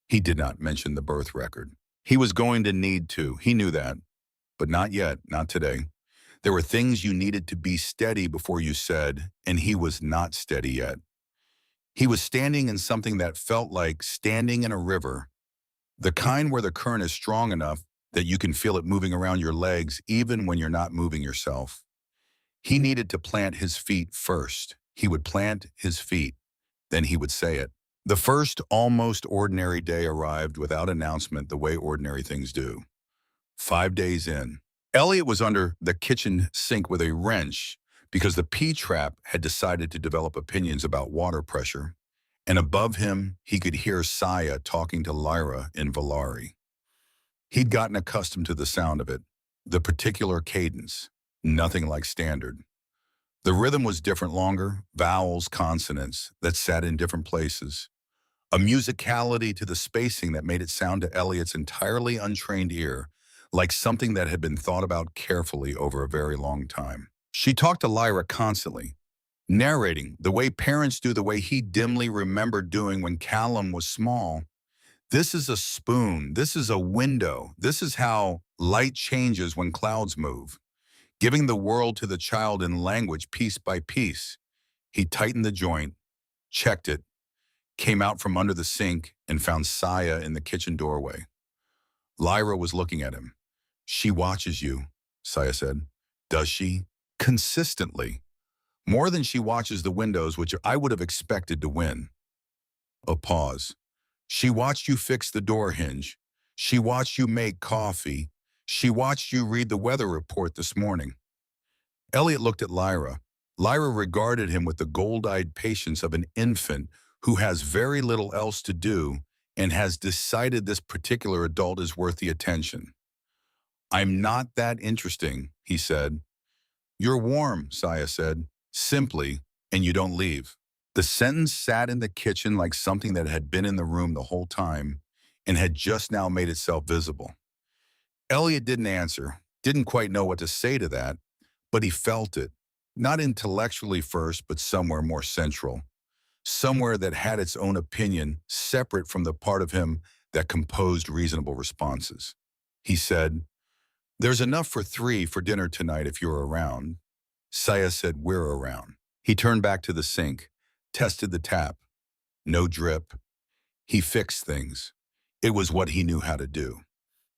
He did not mention the birth record. He was going to need to, he knew that. But not yet, not today. There were things you needed to be steady before you said, and he was not steady yet. He was standing in something that felt like standing in a river, the kind where the current is strong enough that you can feel it moving around your legs even when you're not moving yourself. He needed to plant his feet first. He would plant his feet, then he would say it. The first almost ordinary day arrived without announcement, the way ordinary things do. 5 days in, Elliot was under the kitchen sink with a wrench because the P-trap had decided to develop opinions about water pressure, and above him he could hear Saya talking to Lyra in Valari. He'd gotten accustomed to the sound of it, the particular cadence, nothing like standard. The rhythm was different, longer, vowels, consonants that sat in different places. A musicality to the spacing that made it sound to Elliot's entirely untrained ear like something that had been thought about carefully over a very long time. She talked to Lyra constantly, narrating the way parents do, the way he dimly remembered doing when Callum was small. This is a spoon. This is a window. This is how light changes when clouds move. Giving the world to the child in language piece by piece. He tightened the joint, checked it, came out from under the sink, and found Saya in the kitchen doorway. Lyra was looking at him. She watches you, Saya said. Does she? Consistently. More than she watches the windows, which I would have expected to win. A pause. She watched you fix the door hinge. She watched you make coffee. She watched you read the weather report this morning. Elliot looked at Lyra. Lyra regarded him with the gold-eyed patience of an infant who has very little else to do and has decided this particular adult is worth the attention. I'm not that interesting, he said. You're warm, Saya said, simply, and you don't leave. The sentence sat in the kitchen like something that had been in the room the whole time and had just now made itself visible. Elliot didn't answer, didn't quite know what to say to that, but he felt it, not intellectually first, but somewhere more central, somewhere that had its own opinion separate from the part of him that composed reasonable responses. He said, There's enough for 3 for dinner tonight if you're around. Saya said, We're around. He turned back to the sink, tested the tap. No drip. He fixed things. It was what he knew how to do.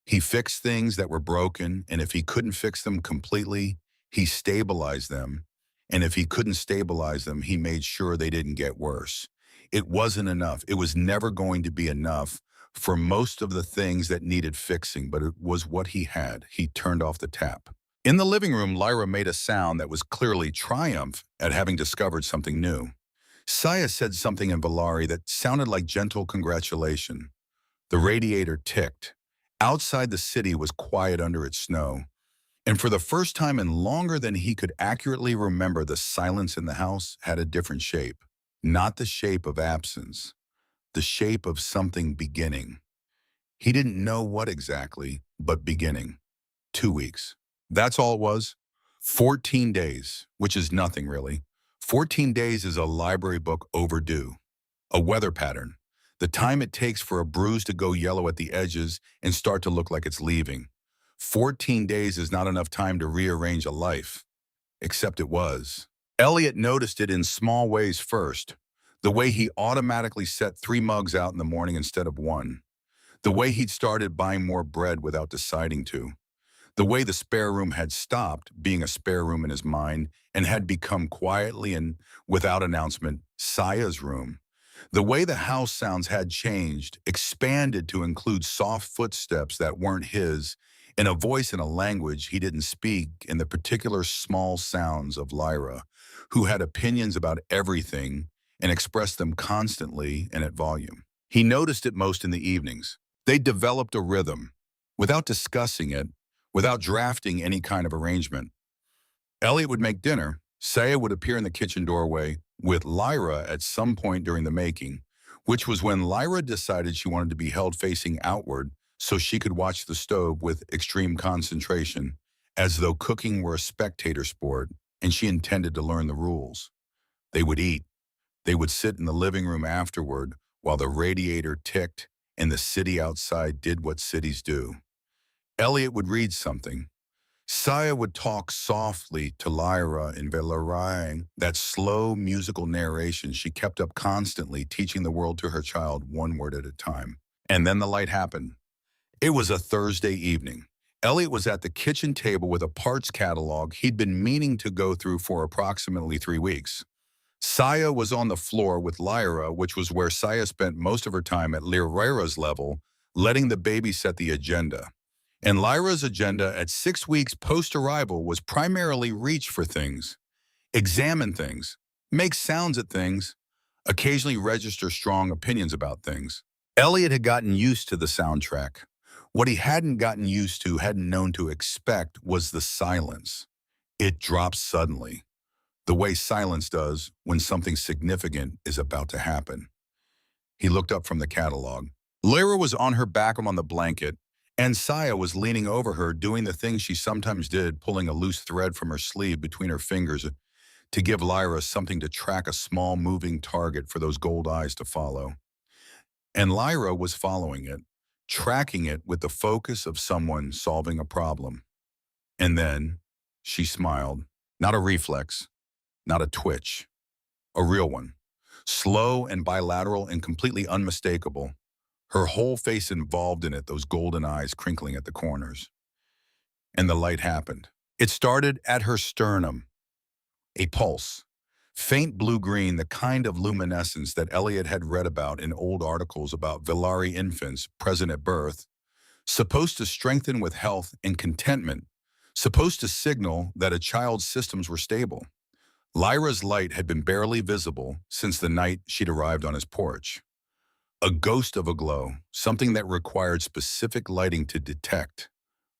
He fixed things that were broken, and if he couldn't fix them completely, he stabilized them. And if he couldn't stabilize them, he made sure they didn't get worse. It wasn't enough. It was never going to be enough for most of the things that needed fixing, but it was what he had. He turned off the tap. In the living room, Lyra made a sound that was clearly triumph at having discovered something new. Saya said something in Valari that sounded like gentle congratulation. The radiator ticked. Outside the city was quiet under its snow. And for the first time in longer than he could accurately remember, the silence in the house had a different shape. Not the shape of absence, the shape of something beginning. He didn't know what exactly, but beginning. 2 weeks. That's all it was. 14 days, which is nothing really. 14 days is a library book overdue. A weather pattern. The time it takes for a bruise to go yellow at the edges and start to look like it's leaving. 14 days is not enough time to rearrange a life. Except it was. Elliot noticed it in small ways first. The way he automatically set 3 mugs out in the morning instead of 1. The way he'd started buying more bread without deciding to. The way the spare room had stopped being a spare room in his mind and had become quietly and without announcement Saya's room. The way the house sounds had changed, expanded to include soft footsteps that weren't his, in a voice and a language he didn't speak, in the particular small sounds of Lyra, who had opinions about everything and expressed them constantly and at volume. He noticed it most in the evenings. They developed a rhythm, without discussing it, without drafting any kind of arrangement. Elliot would make dinner. Saya would appear in the kitchen doorway with Lyra at some point during the making, which was when Lyra decided she wanted to be held facing outward so she could watch the stove with extreme concentration, as though cooking were a spectator sport, and she intended to learn the rules. They would eat. They would sit in the living room afterward while the radiator ticked and the city outside did what cities do. Elliot would read something. Saya would talk softly to Lyra in Valerian, that slow musical narration she kept up constantly, teaching the world to her child one word at a time. And then the light happened. It was a Thursday evening. Elliot was at the kitchen table with a parts catalog he'd been meaning to go through for approximately 3 weeks. Saya was on the floor with Lyra, which was where Saya spent most of her time at Lyra's level, letting the baby set the agenda. And Lyra's agenda at 6 weeks post-arrival was primarily reach for things, examine things, make sounds at things, occasionally register strong opinions about things. Elliot had gotten used to the soundtrack. What he hadn't gotten used to, hadn't known to expect, was the silence. It dropped suddenly, the way silence does when something significant is about to happen. He looked up from the catalog. Lyra was on her back on the blanket, and Saya was leaning over her, doing the thing she sometimes did, pulling a loose thread from her sleeve between her fingers to give Lyra something to track, a small moving target for those gold eyes to follow. And Lyra was following it, tracking it with the focus of someone solving a problem. And then she smiled, not a reflex, not a twitch, a real one, slow and bilateral and completely unmistakable. Her whole face involved in it, those golden eyes crinkling at the corners. And the light happened. It started at her sternum, a pulse, faint blue-green, the kind of luminescence that Elliot had read about in old articles about Valari infants present at birth, supposed to strengthen with health and contentment, supposed to signal that a child's systems were stable. Lyra's light had been barely visible since the night she'd arrived on his porch. A ghost of a glow, something that required specific lighting to detect.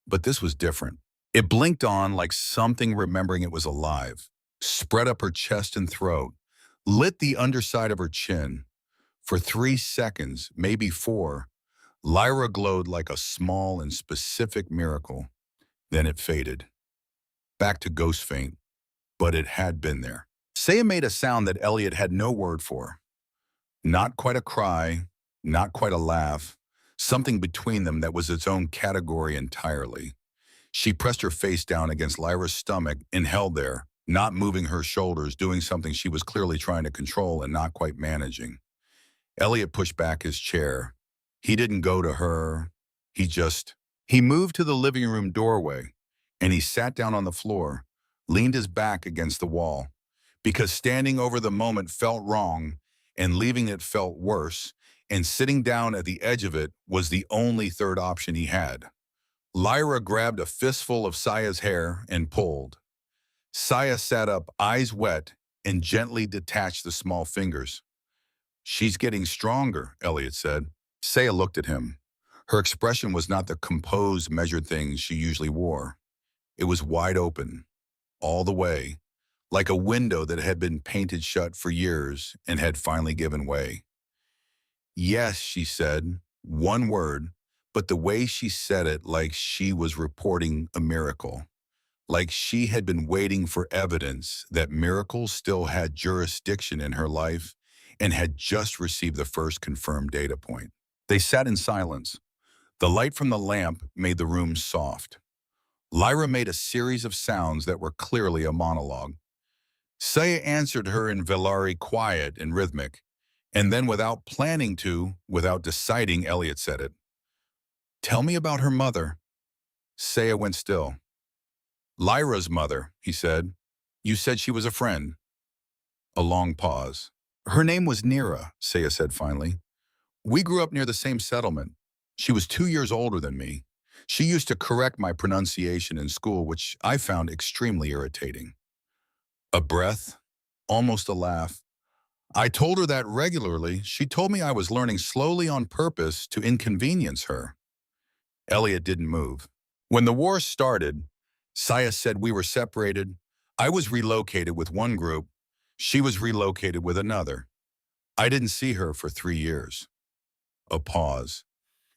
But this was different. It blinked on like something remembering it was alive, spread up her chest and throat, lit the underside of her chin. For 3 seconds, maybe 4, Lyra glowed like a small and specific miracle. Then it faded. Back to ghost faint, but it had been there. Saya made a sound that Elliot had no word for. Not quite a cry, not quite a laugh, something between them that was its own category entirely. She pressed her face down against Lyra's stomach and held there, not moving her shoulders, doing something she was clearly trying to control and not quite managing. Elliot pushed back his chair. He didn't go to her. He moved to the living room doorway, and he sat down on the floor, leaned his back against the wall, because standing over the moment felt wrong, and leaving it felt worse, and sitting down at the edge of it was the only third option he had. Lyra grabbed a fistful of Saya's hair and pulled. Saya sat up, eyes wet, and gently detached the small fingers. "She's getting stronger," Elliot said. Saya looked at him. Her expression was not the composed, measured thing she usually wore. It was wide open, all the way, like a window that had been painted shut for years and had finally given way. "Yes," she said, one word, but the way she said it, like she was reporting a miracle, like she had been waiting for evidence that miracles still had jurisdiction in her life and had just received the first confirmed data point. They sat in silence. The light from the lamp made the room soft. Lyra made a series of sounds that were clearly a monologue. Saya answered her in Valari, quiet and rhythmic. And then without planning to, without deciding, Elliot said it. Tell me about her mother. Saya went still. Lyra's mother, he said. You said she was a friend. A long pause. Her name was Nira, Saya said finally. We grew up near the same settlement. She was 2 years older than me. She used to correct my pronunciation in school, which I found extremely irritating. A breath, almost a laugh. I told her that regularly. She told me I was learning slowly on purpose to inconvenience her. Elliot didn't move. When the war started, Saya said we were separated. I was relocated with one group. She was relocated with another. I didn't see her for 3 years. A pause.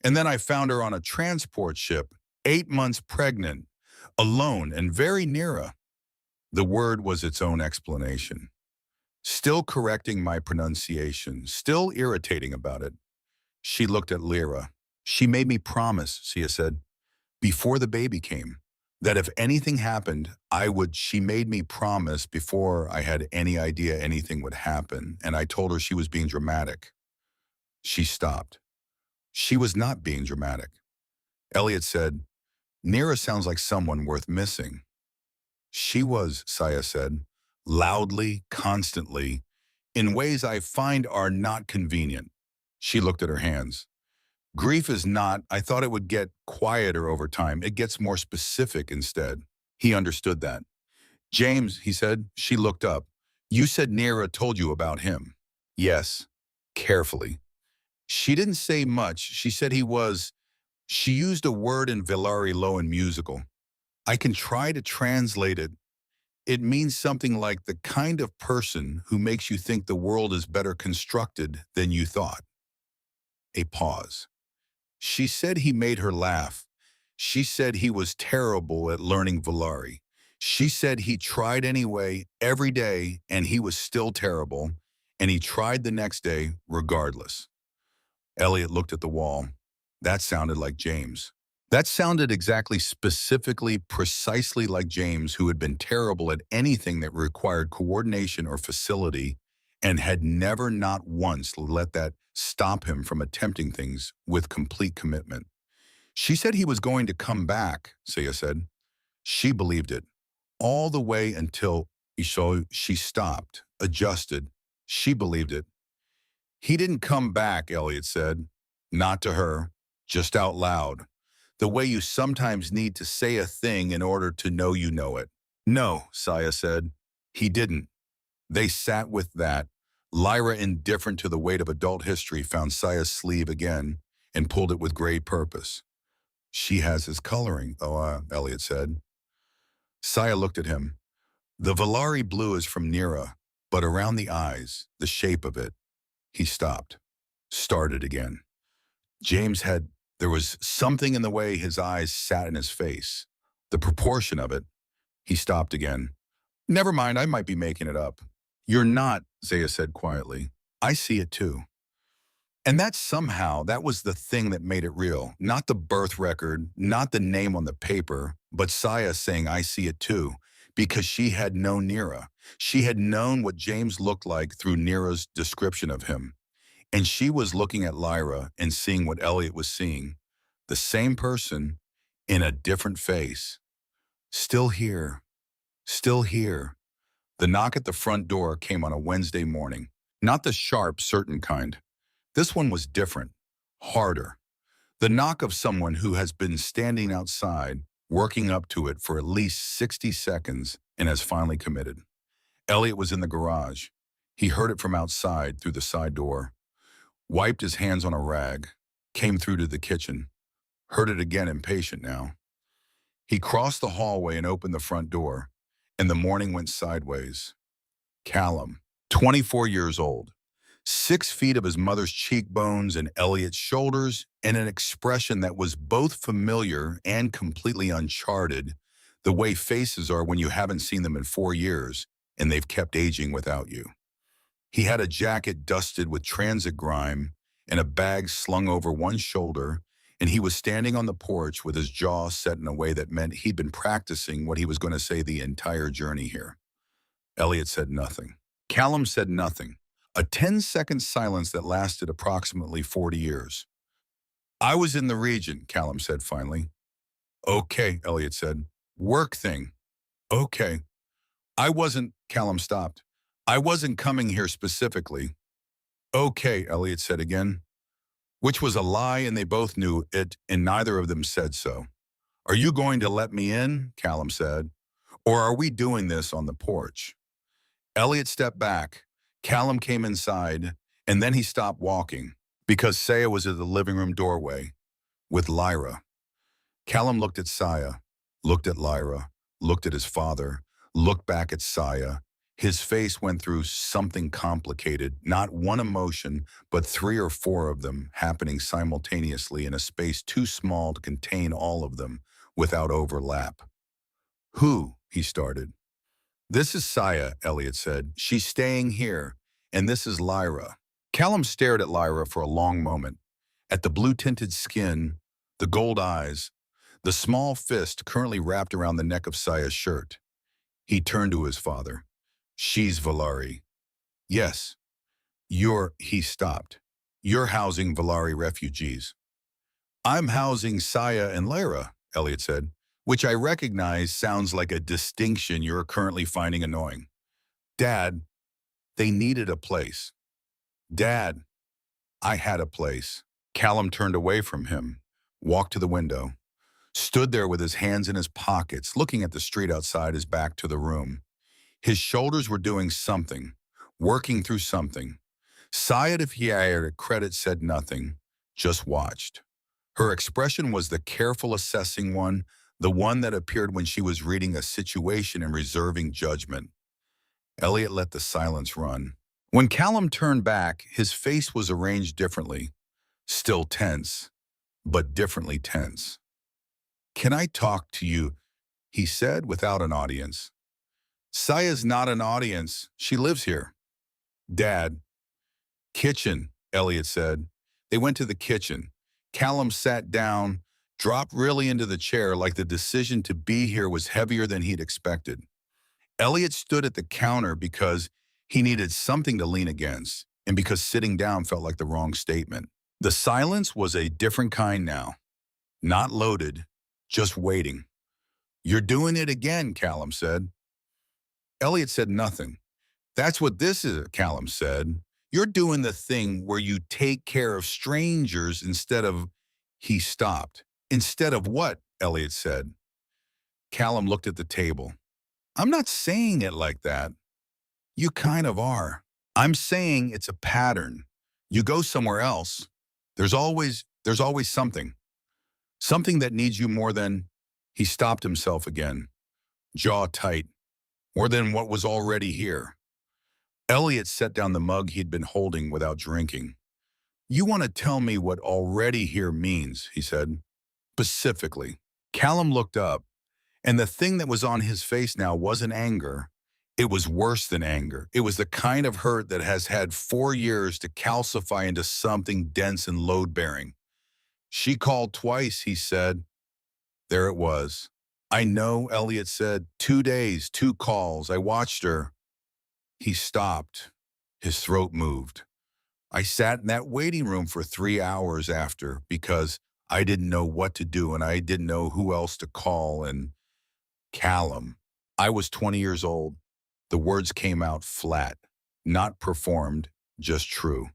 And then I found her on a transport ship, 8 months pregnant, alone and very near her. The word was its own explanation. Still correcting my pronunciation, still irritating about it. She looked at Lyra. She made me promise, Sia said, before the baby came, that if anything happened, she made me promise before I had any idea anything would happen, and I told her she was being dramatic. She stopped. She was not being dramatic. Elliot said, Nira sounds like someone worth missing. She was, Saya said, loudly, constantly, in ways I find are not convenient. She looked at her hands. Grief is not, I thought it would get quieter over time. It gets more specific instead. He understood that. James, he said. She looked up. You said Nira told you about him. Yes, carefully. She didn't say much. She said she used a word in Villari Lohan musical. I can try to translate it. It means something like the kind of person who makes you think the world is better constructed than you thought. A pause. She said he made her laugh. She said he was terrible at learning Villari. She said he tried anyway, every day, and he was still terrible, and he tried the next day regardless. Elliot looked at the wall. That sounded like James. That sounded exactly, specifically, precisely like James, who had been terrible at anything that required coordination or facility and had never, not once, let that stop him from attempting things with complete commitment. She said he was going to come back, Saya said. She believed it. All the way until she stopped, adjusted. She believed it. He didn't come back, Elliot said. Not to her, just out loud. The way you sometimes need to say a thing in order to know you know it. No, Saya said. He didn't. They sat with that. Lyra, indifferent to the weight of adult history, found Saya's sleeve again and pulled it with great purpose. She has his coloring, Elliot said. Saya looked at him. The Villari blue is from Nira, but around the eyes, the shape of it. He stopped. Started again. There was something in the way his eyes sat in his face. The proportion of it. He stopped again. Never mind, I might be making it up. You're not, Zaya said quietly. I see it too. And that was the thing that made it real. Not the birth record, not the name on the paper, but Saya saying, I see it too, because she had known Nira. She had known what James looked like through Nira's description of him. And she was looking at Lyra and seeing what Elliot was seeing. The same person in a different face. Still here. Still here. The knock at the front door came on a Wednesday morning. Not the sharp, certain kind. This one was different, harder. The knock of someone who has been standing outside, working up to it for at least 60 seconds and has finally committed. Elliot was in the garage. He heard it from outside through the side door. Wiped his hands on a rag, came through to the kitchen. Heard it again, impatient now. He crossed the hallway and opened the front door, and the morning went sideways. Callum, 24 years old. 6 feet of his mother's cheekbones and Elliot's shoulders, and an expression that was both familiar and completely uncharted, the way faces are when you haven't seen them in 4 years and they've kept aging without you. He had a jacket dusted with transit grime and a bag slung over one shoulder, and he was standing on the porch with his jaw set in a way that meant he'd been practicing what he was going to say the entire journey here. Elliot said nothing. Callum said nothing. A 10-second silence that lasted approximately 40 years. I was in the region, Callum said finally. Okay, Elliot said. Work thing. Okay. Callum stopped. I wasn't coming here specifically. Okay, Elliot said again, which was a lie and they both knew it and neither of them said so. Are you going to let me in? Callum said. Or are we doing this on the porch? Elliot stepped back. Callum came inside and then he stopped walking because Saya was at the living room doorway with Lyra. Callum looked at Saya, looked at Lyra, looked at his father, looked back at Saya. His face went through something complicated, not one emotion, but three or four of them happening simultaneously in a space too small to contain all of them without overlap. Who? He started. This is Saya, Elliot said. She's staying here, and this is Lyra. Callum stared at Lyra for a long moment, at the blue-tinted skin, the gold eyes, the small fist currently wrapped around the neck of Saya's shirt. He turned to his father. She's Valari. Yes, he stopped. You're housing Valari refugees. I'm housing Saya and Lyra, Elliot said, which I recognize sounds like a distinction you're currently finding annoying. Dad, they needed a place. Dad, I had a place. Callum turned away from him, walked to the window, stood there with his hands in his pockets, looking at the street outside his back to the room. His shoulders were doing something, working through something. Saya, if he had a credit, said nothing, just watched. Her expression was the careful assessing one, the one that appeared when she was reading a situation and reserving judgment. Elliot let the silence run. When Callum turned back, his face was arranged differently, still tense, but differently tense. Can I talk to you? He said without an audience. Saya's not an audience. She lives here. Dad. Kitchen, Elliot said. They went to the kitchen. Callum sat down, dropped really into the chair like the decision to be here was heavier than he'd expected. Elliot stood at the counter because he needed something to lean against and because sitting down felt like the wrong statement. The silence was a different kind now. Not loaded, just waiting. You're doing it again, Callum said. Elliot said nothing. That's what this is, Callum said. You're doing the thing where you take care of strangers instead of... He stopped. Instead of what? Elliot said. Callum looked at the table. I'm not saying it like that. You kind of are. I'm saying it's a pattern. You go somewhere else. There's always something. Something that needs you more than... He stopped himself again, jaw tight, more than what was already here. Elliot set down the mug he'd been holding without drinking. You want to tell me what already here means, he said. Specifically. Callum looked up, and the thing that was on his face now wasn't anger. It was worse than anger. It was the kind of hurt that has had 4 years to calcify into something dense and load-bearing. She called twice, he said. There it was. I know, Elliot said. 2 days, 2 calls. I watched her. He stopped. His throat moved. I sat in that waiting room for 3 hours after because I didn't know what to do and I didn't know who else to call. And Callum, I was 20 years old. The words came out flat, not performed, just true.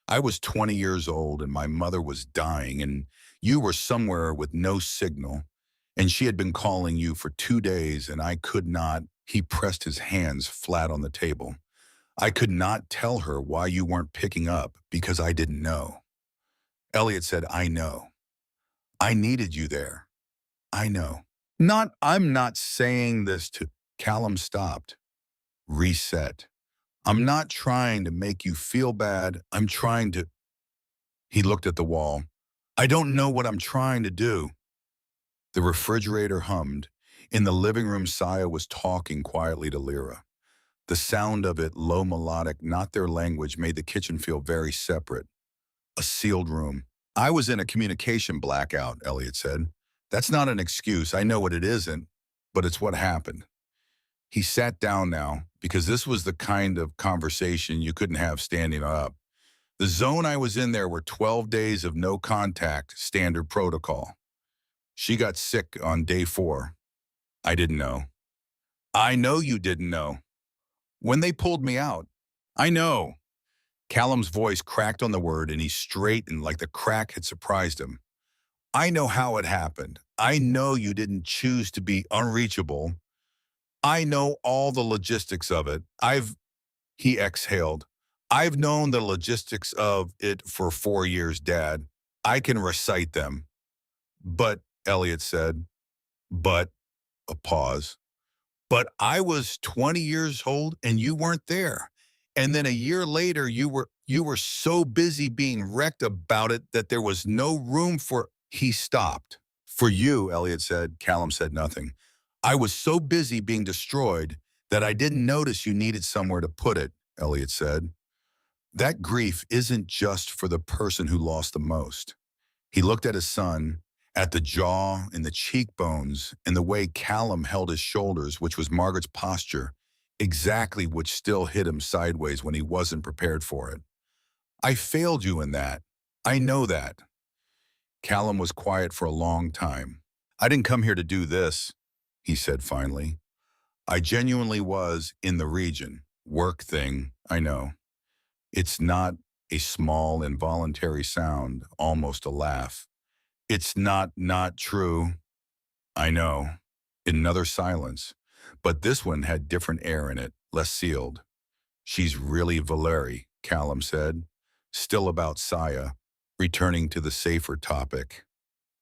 I was 20 years old and my mother was dying and you were somewhere with no signal. And she had been calling you for 2 days and I could not... He pressed his hands flat on the table. I could not tell her why you weren't picking up because I didn't know. Elliot said, I know. I needed you there. I know. I'm not saying this to... Callum stopped. Reset. I'm not trying to make you feel bad. I'm trying to... He looked at the wall. I don't know what I'm trying to do. The refrigerator hummed. In the living room, Saya was talking quietly to Lyra. The sound of it, low melodic, not their language, made the kitchen feel very separate. A sealed room. I was in a communication blackout, Elliot said. That's not an excuse. I know what it isn't, but it's what happened. He sat down now because this was the kind of conversation you couldn't have standing up. The zone I was in there were 12 days of no contact, standard protocol. She got sick on day 4. I didn't know. I know you didn't know. When they pulled me out. I know. Callum's voice cracked on the word and he straightened like the crack had surprised him. I know how it happened. I know you didn't choose to be unreachable. I know all the logistics of it. He exhaled. I've known the logistics of it for 4 years, Dad. I can recite them. But, Elliot said, but, a pause. But I was 20 years old and you weren't there. And then a year later, you were so busy being wrecked about it that there was no room for, he stopped. For you, Elliot said. Callum said nothing. I was so busy being destroyed that I didn't notice you needed somewhere to put it, Elliot said. That grief isn't just for the person who lost the most. He looked at his son, at the jaw and the cheekbones and the way Callum held his shoulders, which was Margaret's posture, exactly which still hit him sideways when he wasn't prepared for it. I failed you in that. I know that. Callum was quiet for a long time. I didn't come here to do this, he said finally. I genuinely was in the region. Work thing, I know. It's not a small involuntary sound, almost a laugh. It's not true. I know. Another silence. But this one had different air in it, less sealed. She's really Valeri, Callum said, still about Saya, returning to the safer topic.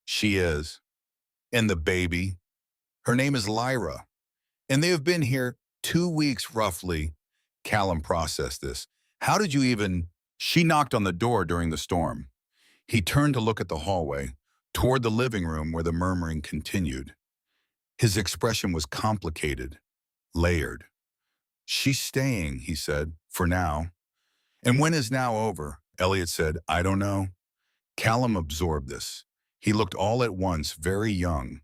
She is. And the baby. Her name is Lyra. And they have been here 2 weeks roughly. Callum processed this. How did you even... She knocked on the door during the storm. He turned to look at the hallway, toward the living room where the murmuring continued. His expression was complicated, layered. She's staying, he said, for now. And when is now over? Elliot said, I don't know. Callum absorbed this. He looked all at once very young,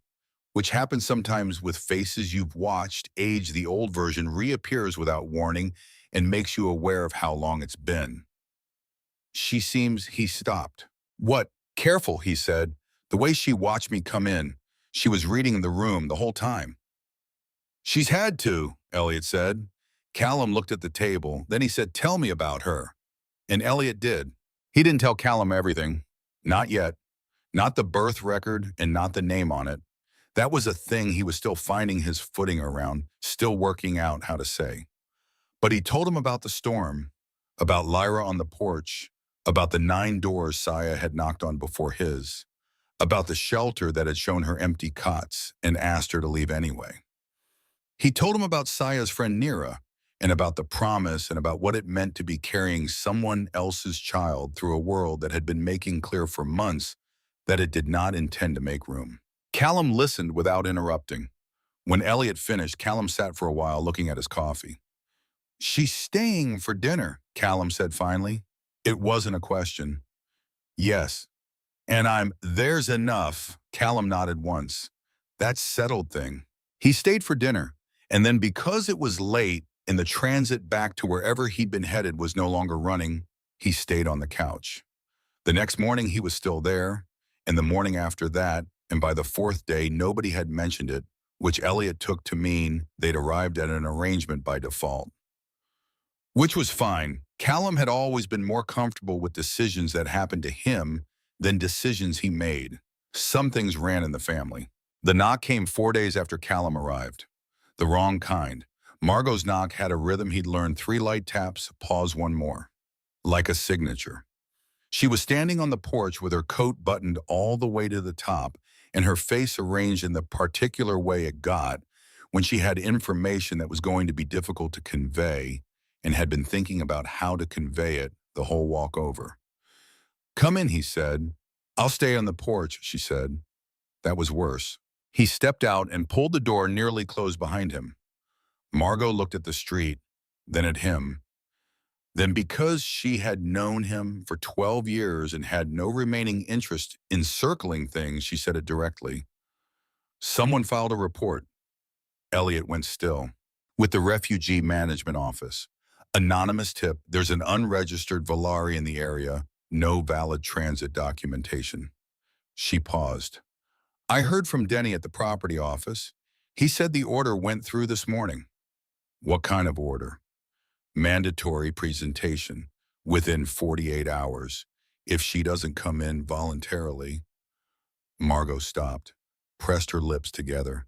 which happens sometimes with faces you've watched age. The old version reappears without warning and makes you aware of how long it's been. She seems... He stopped. What? Careful, he said. The way she watched me come in, she was reading the room the whole time. She's had to, Elliot said. Callum looked at the table. Then he said, tell me about her. And Elliot did. He didn't tell Callum everything. Not yet. Not the birth record and not the name on it. That was a thing he was still finding his footing around, still working out how to say. But he told him about the storm, about Lyra on the porch, about the 9 doors Saya had knocked on before his, about the shelter that had shown her empty cots and asked her to leave anyway. He told him about Saya's friend Nira, and about the promise and about what it meant to be carrying someone else's child through a world that had been making clear for months that it did not intend to make room. Callum listened without interrupting. When Elliot finished, Callum sat for a while looking at his coffee. She's staying for dinner, Callum said finally. It wasn't a question. Yes. And there's enough. Callum nodded once. That's settled thing. He stayed for dinner, and then because it was late and the transit back to wherever he'd been headed was no longer running, he stayed on the couch. The next morning he was still there, and the morning after that, and by the 4th day nobody had mentioned it, which Elliot took to mean they'd arrived at an arrangement by default. Which was fine. Callum had always been more comfortable with decisions that happened to him than decisions he made. Some things ran in the family. The knock came 4 days after Callum arrived. The wrong kind. Margot's knock had a rhythm he'd learned: 3 light taps, pause 1 more. Like a signature. She was standing on the porch with her coat buttoned all the way to the top and her face arranged in the particular way it got when she had information that was going to be difficult to convey and had been thinking about how to convey it the whole walk over. Come in, he said. I'll stay on the porch, she said. That was worse. He stepped out and pulled the door nearly closed behind him. Margot looked at the street, then at him. Then, because she had known him for 12 years and had no remaining interest in circling things, she said it directly. Someone filed a report. Elliot went still. With the Refugee Management Office. Anonymous tip, there's an unregistered Volare in the area, no valid transit documentation. She paused. I heard from Denny at the property office. He said the order went through this morning. What kind of order? Mandatory presentation within 48 hours. If she doesn't come in voluntarily. Margot stopped, pressed her lips together.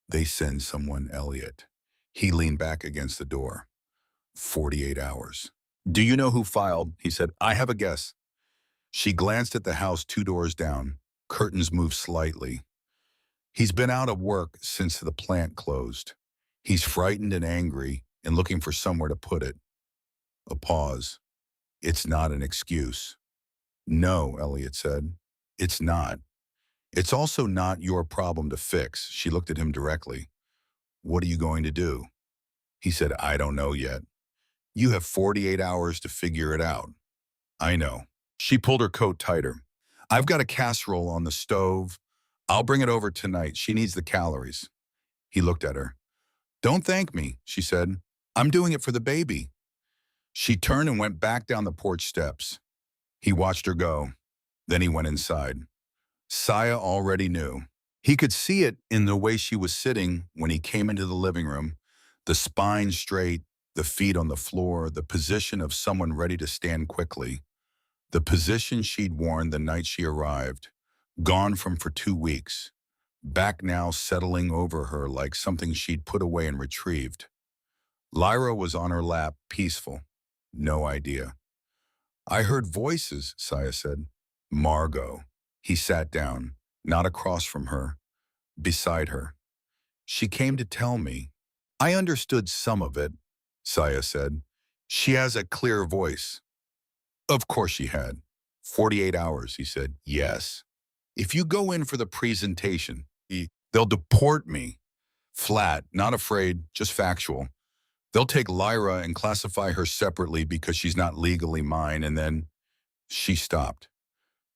They send someone, Elliot. He leaned back against the door. 48 hours. Do you know who filed? He said. I have a guess. She glanced at the house 2 doors down. Curtains moved slightly. He's been out of work since the plant closed. He's frightened and angry and looking for somewhere to put it. A pause. It's not an excuse. No, Elliot said. It's not. It's also not your problem to fix. She looked at him directly. What are you going to do? He said, I don't know yet. You have 48 hours to figure it out. I know. She pulled her coat tighter. I've got a casserole on the stove. I'll bring it over tonight. She needs the calories. He looked at her. Don't thank me, she said. I'm doing it for the baby. She turned and went back down the porch steps. He watched her go. Then he went inside. Saya already knew. He could see it in the way she was sitting when he came into the living room. The spine straight, the feet on the floor, the position of someone ready to stand quickly. The position she'd worn the night she arrived, gone from for 2 weeks, back now settling over her like something she'd put away and retrieved. Lyra was on her lap, peaceful. No idea. I heard voices, Saya said. Margot. He sat down, not across from her, beside her. She came to tell me. I understood some of it, Saya said. She has a clear voice. Of course she had. 48 hours, he said. Yes. If you go in for the presentation, they'll deport me. Flat, not afraid, just factual. They'll take Lyra and classify her separately because she's not legally mine, and then she stopped.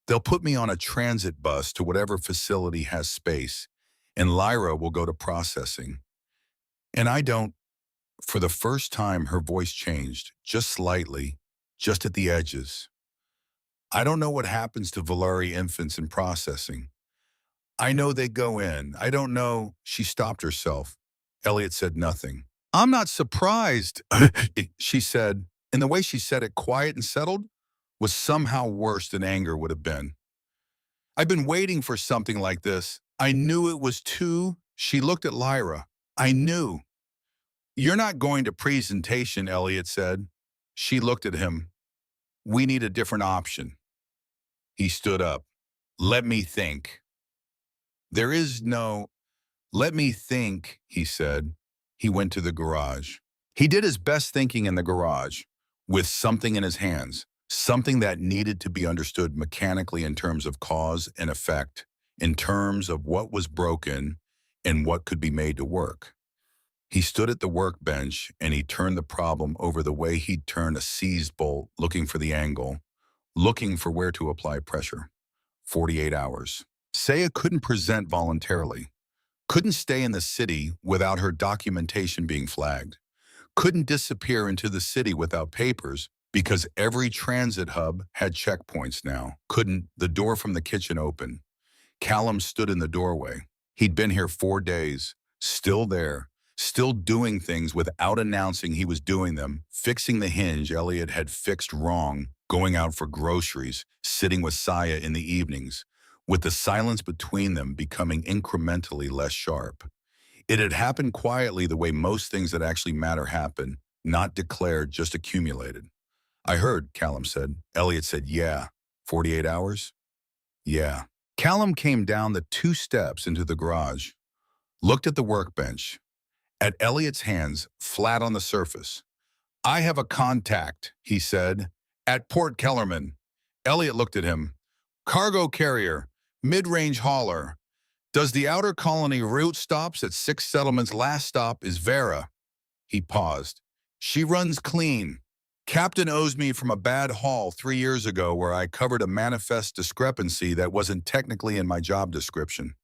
They'll put me on a transit bus to whatever facility has space, and Lyra will go to processing. And I don't. For the first time, her voice changed, just slightly, just at the edges. I don't know what happens to Volare infants in processing. I know they go in. I don't know. She stopped herself. Elliot said nothing. I'm not surprised, she said, and the way she said it, quiet and settled, was somehow worse than anger would have been. I've been waiting for something like this. I knew it was too. She looked at Lyra. I knew. You're not going to presentation, Elliot said. She looked at him. We need a different option. He stood up. Let me think. There is no. Let me think, he said. He went to the garage. He did his best thinking in the garage, with something in his hands, something that needed to be understood mechanically in terms of cause and effect, in terms of what was broken and what could be made to work. He stood at the workbench and he turned the problem over the way he'd turn a seized bolt, looking for the angle, looking for where to apply pressure. 48 hours. Saya couldn't present voluntarily, couldn't stay in the city without her documentation being flagged, couldn't disappear into the city without papers because every transit hub had checkpoints now, couldn't. The door from the kitchen open. Callum stood in the doorway. He'd been here 4 days, still there, still doing things without announcing he was doing them, fixing the hinge Elliot had fixed wrong, going out for groceries, sitting with Saya in the evenings, with the silence between them becoming incrementally less sharp. It had happened quietly the way most things that actually matter happen, not declared, just accumulated. I heard, Callum said. Elliot said, yeah. 48 hours? Yeah. Callum came down the 2 steps into the garage, looked at the workbench, at Elliot's hands flat on the surface. I have a contact, he said, at Port Kellerman. Elliot looked at him. Cargo carrier, mid-range hauler. Does the outer colony route stops at 6 settlements? Last stop is Vera. He paused. She runs clean. Captain owes me from a bad haul 3 years ago where I covered a manifest discrepancy that wasn't technically in my job description.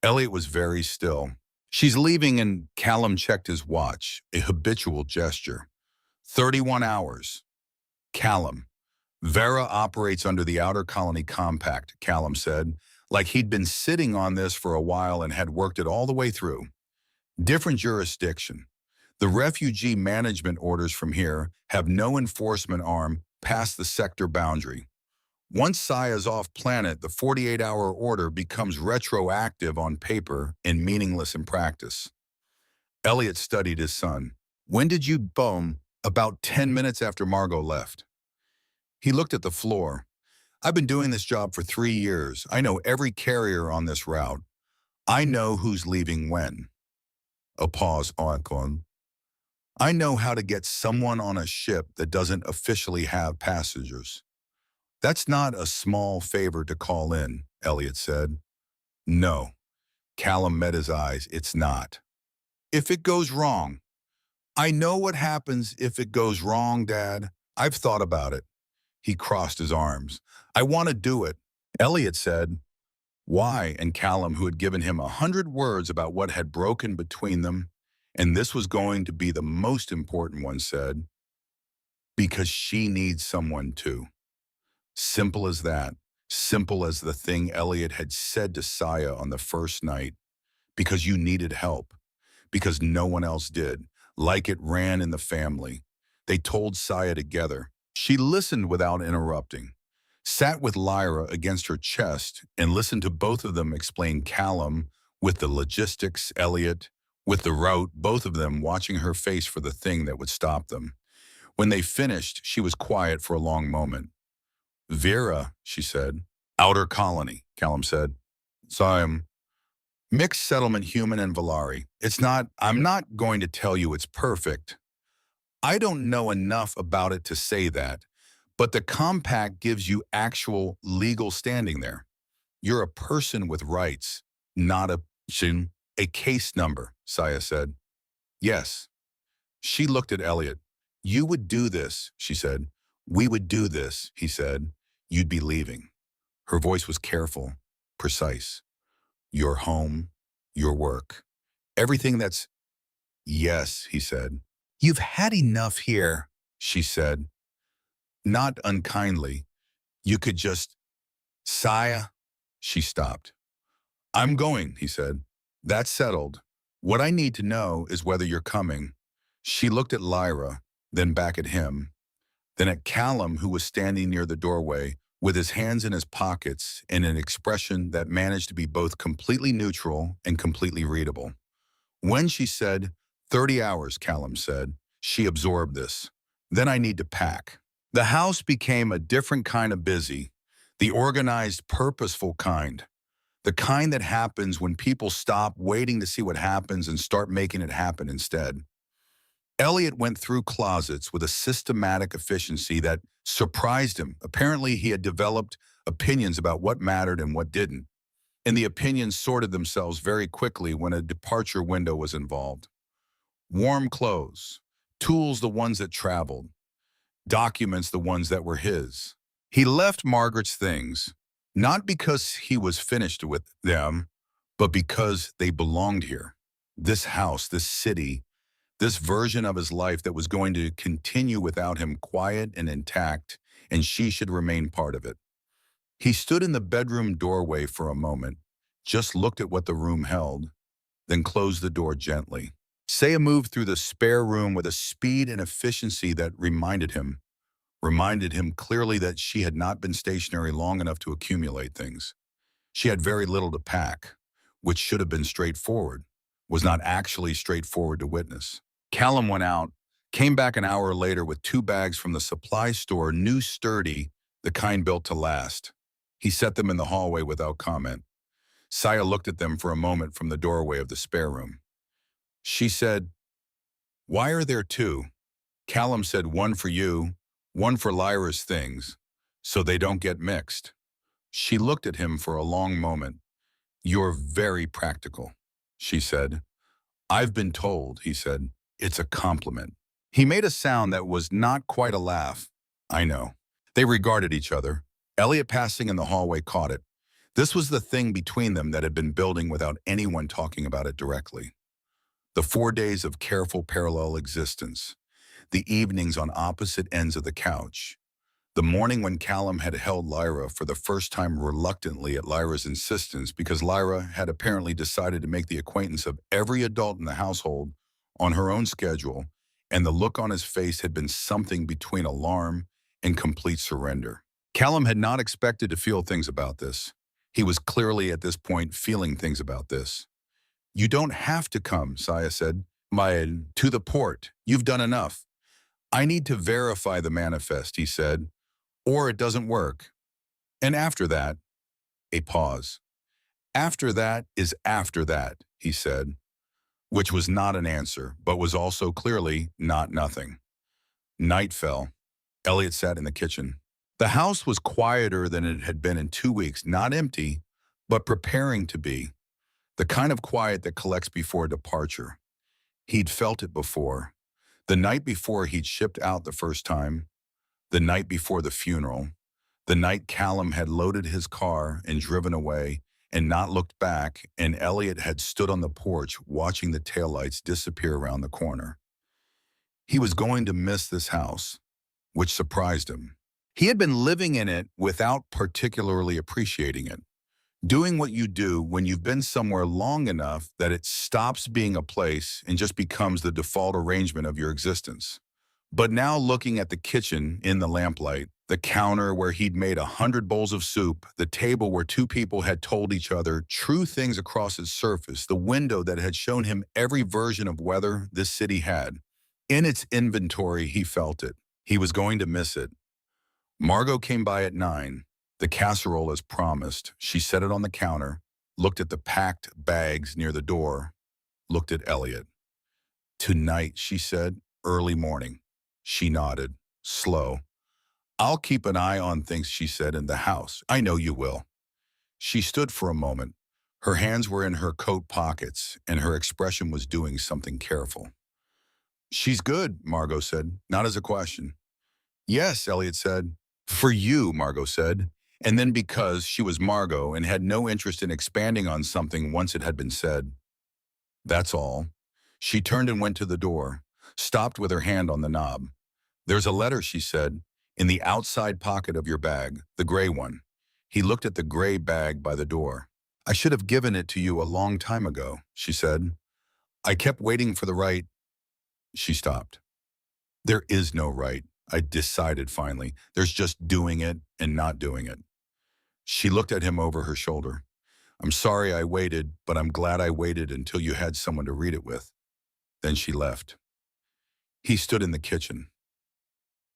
Elliot was very still. She's leaving, and Callum checked his watch, a habitual gesture. 31 hours. Callum. Vera operates under the Outer Colony Compact, Callum said, like he'd been sitting on this for a while and had worked it all the way through. Different jurisdiction. The refugee management orders from here have no enforcement arm past the sector boundary. Once Saya's off planet, the 48-hour order becomes retroactive on paper and meaningless in practice. Elliot studied his son. When did you boom? About 10 minutes after Margot left. He looked at the floor. I've been doing this job for 3 years. I know every carrier on this route. I know who's leaving when. A pause, Oakon. I know how to get someone on a ship that doesn't officially have passengers. That's not a small favor to call in, Elliot said. No. Callum met his eyes. It's not. If it goes wrong. I know what happens if it goes wrong, Dad. I've thought about it. He crossed his arms. I want to do it. Elliot said, why? And Callum, who had given him 100 words about what had broken between them, and this was going to be the most important one, said, because she needs someone too. Simple as that. Simple as the thing Elliot had said to Saya on the first night. Because you needed help. Because no one else did. Like it ran in the family. They told Saya together. She listened without interrupting. Sat with Lyra against her chest and listened to both of them explain Callum with the logistics, Elliot with the route, both of them watching her face for the thing that would stop them. When they finished, she was quiet for a long moment. Vera, she said. Outer Colony, Callum said. So I'm mixed settlement human and Valari. I'm not going to tell you it's perfect. I don't know enough about it to say that, but the compact gives you actual legal standing there. You're a person with rights, not a case number, Saya said. Yes. She looked at Elliot. You would do this, she said. We would do this, he said. You'd be leaving. Her voice was careful, precise. Your home, your work, everything that's... Yes, he said. You've had enough here, she said. Not unkindly. You could just... Saya, she stopped. I'm going, he said. That's settled. What I need to know is whether you're coming. She looked at Lyra, then back at him, then at Callum, who was standing near the doorway, with his hands in his pockets in an expression that managed to be both completely neutral and completely readable. When she said, 30 hours, Callum said, she absorbed this. Then I need to pack. The house became a different kind of busy, the organized, purposeful kind. The kind that happens when people stop waiting to see what happens and start making it happen instead. Elliot went through closets with a systematic efficiency that surprised him. Apparently, he had developed opinions about what mattered and what didn't, and the opinions sorted themselves very quickly when a departure window was involved. Warm clothes, tools the ones that traveled, documents the ones that were his. He left Margaret's things, not because he was finished with them, but because they belonged here. This house, this city, this version of his life that was going to continue without him, quiet and intact, and she should remain part of it. He stood in the bedroom doorway for a moment, just looked at what the room held, then closed the door gently. Saya moved through the spare room with a speed and efficiency that reminded him clearly that she had not been stationary long enough to accumulate things. She had very little to pack, which should have been straightforward, was not actually straightforward to witness. Callum went out, came back an hour later with 2 bags from the supply store, new sturdy, the kind built to last. He set them in the hallway without comment. Saya looked at them for a moment from the doorway of the spare room. She said, why are there 2? Callum said, 1 for you, 1 for Lyra's things, so they don't get mixed. She looked at him for a long moment. You're very practical, she said. I've been told, he said. It's a compliment. He made a sound that was not quite a laugh. I know. They regarded each other. Elliot, passing in the hallway, caught it. This was the thing between them that had been building without anyone talking about it directly. The 4 days of careful parallel existence. the evenings on opposite ends of the couch. The morning when Callum had held Lyra for the first time reluctantly at Lyra's insistence because Lyra had apparently decided to make the acquaintance of every adult in the household on her own schedule, and the look on his face had been something between alarm and complete surrender. Callum had not expected to feel things about this. He was clearly at this point feeling things about this. "You don't have to come," Saya said. To the port. You've done enough." "I need to verify the manifest," he said, "or it doesn't work. And after that," a pause. "After that is after that," he said, which was not an answer, but was also clearly not nothing. Night fell. Elliot sat in the kitchen. The house was quieter than it had been in 2 weeks, not empty, but preparing to be. The kind of quiet that collects before departure. He'd felt it before. The night before he'd shipped out the first time. The night before the funeral. The night Callum had loaded his car and driven away and not looked back, and Elliot had stood on the porch watching the taillights disappear around the corner. He was going to miss this house, which surprised him. He had been living in it without particularly appreciating it, doing what you do when you've been somewhere long enough that it stops being a place and just becomes the default arrangement of your existence. But now looking at the kitchen in the lamplight, the counter where he'd made 100 bowls of soup, the table where two people had told each other true things across its surface, the window that had shown him every version of weather this city had. In its inventory, he felt it. He was going to miss it. Margot came by at 9. The casserole as promised. She set it on the counter, looked at the packed bags near the door, looked at Elliot. "Tonight," she said, "early morning." She nodded, slow. "I'll keep an eye on things," she said, "in the house. I know you will." She stood for a moment. Her hands were in her coat pockets, and her expression was doing something careful. "She's good," Margot said, not as a question. "Yes," Elliot said. "For you," Margot said. And then because she was Margot and had no interest in expanding on something once it had been said. "That's all." She turned and went to the door, stopped with her hand on the knob. "There's a letter," she said, "in the outside pocket of your bag, the gray one." He looked at the gray bag by the door. "I should have given it to you a long time ago," she said. "I kept waiting for the right—" She stopped. "There is no right," I decided finally. "There's just doing it and not doing it." She looked at him over her shoulder. "I'm sorry I waited, but I'm glad I waited until you had someone to read it with." Then she left. He stood in the kitchen.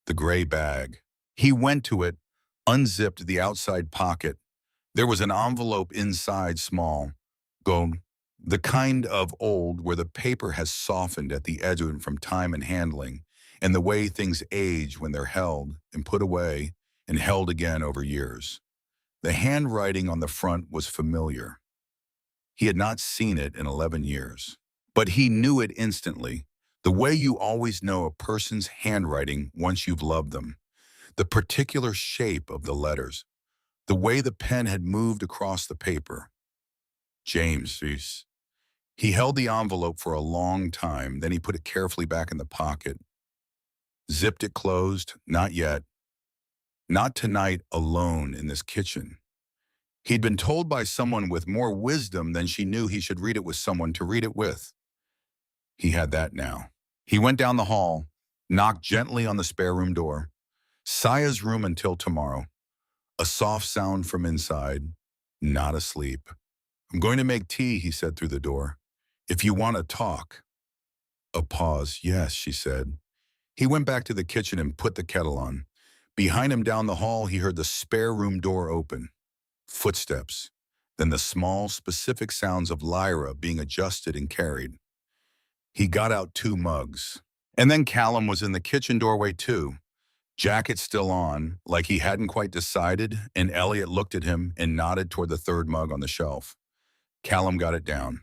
The gray bag. He went to it, unzipped the outside pocket. There was an envelope inside, small, gold, the kind of old where the paper has softened at the edge from time and handling, and the way things age when they're held and put away and held again over years. The handwriting on the front was familiar. He had not seen it in 11 years. But he knew it instantly, the way you always know a person's handwriting once you've loved them. The particular shape of the letters, the way the pen had moved across the paper. James Reese. He held the envelope for a long time, then he put it carefully back in the pocket. Zipped it closed, not yet. Not tonight, alone in this kitchen. He'd been told by someone with more wisdom than she knew he should read it with someone to read it with. He had that now. He went down the hall, knocked gently on the spare room door. Saya's room until tomorrow. A soft sound from inside. Not asleep. "I'm going to make tea," he said through the door. "If you want to talk." A pause. "Yes," she said. He went back to the kitchen and put the kettle on. Behind him down the hall, he heard the spare room door open. Footsteps. Then the small, specific sounds of Lyra being adjusted and carried. He got out 2 mugs. And then Callum was in the kitchen doorway too. Jacket still on, like he hadn't quite decided, and Elliot looked at him and nodded toward the 3rd mug on the shelf. Callum got it down.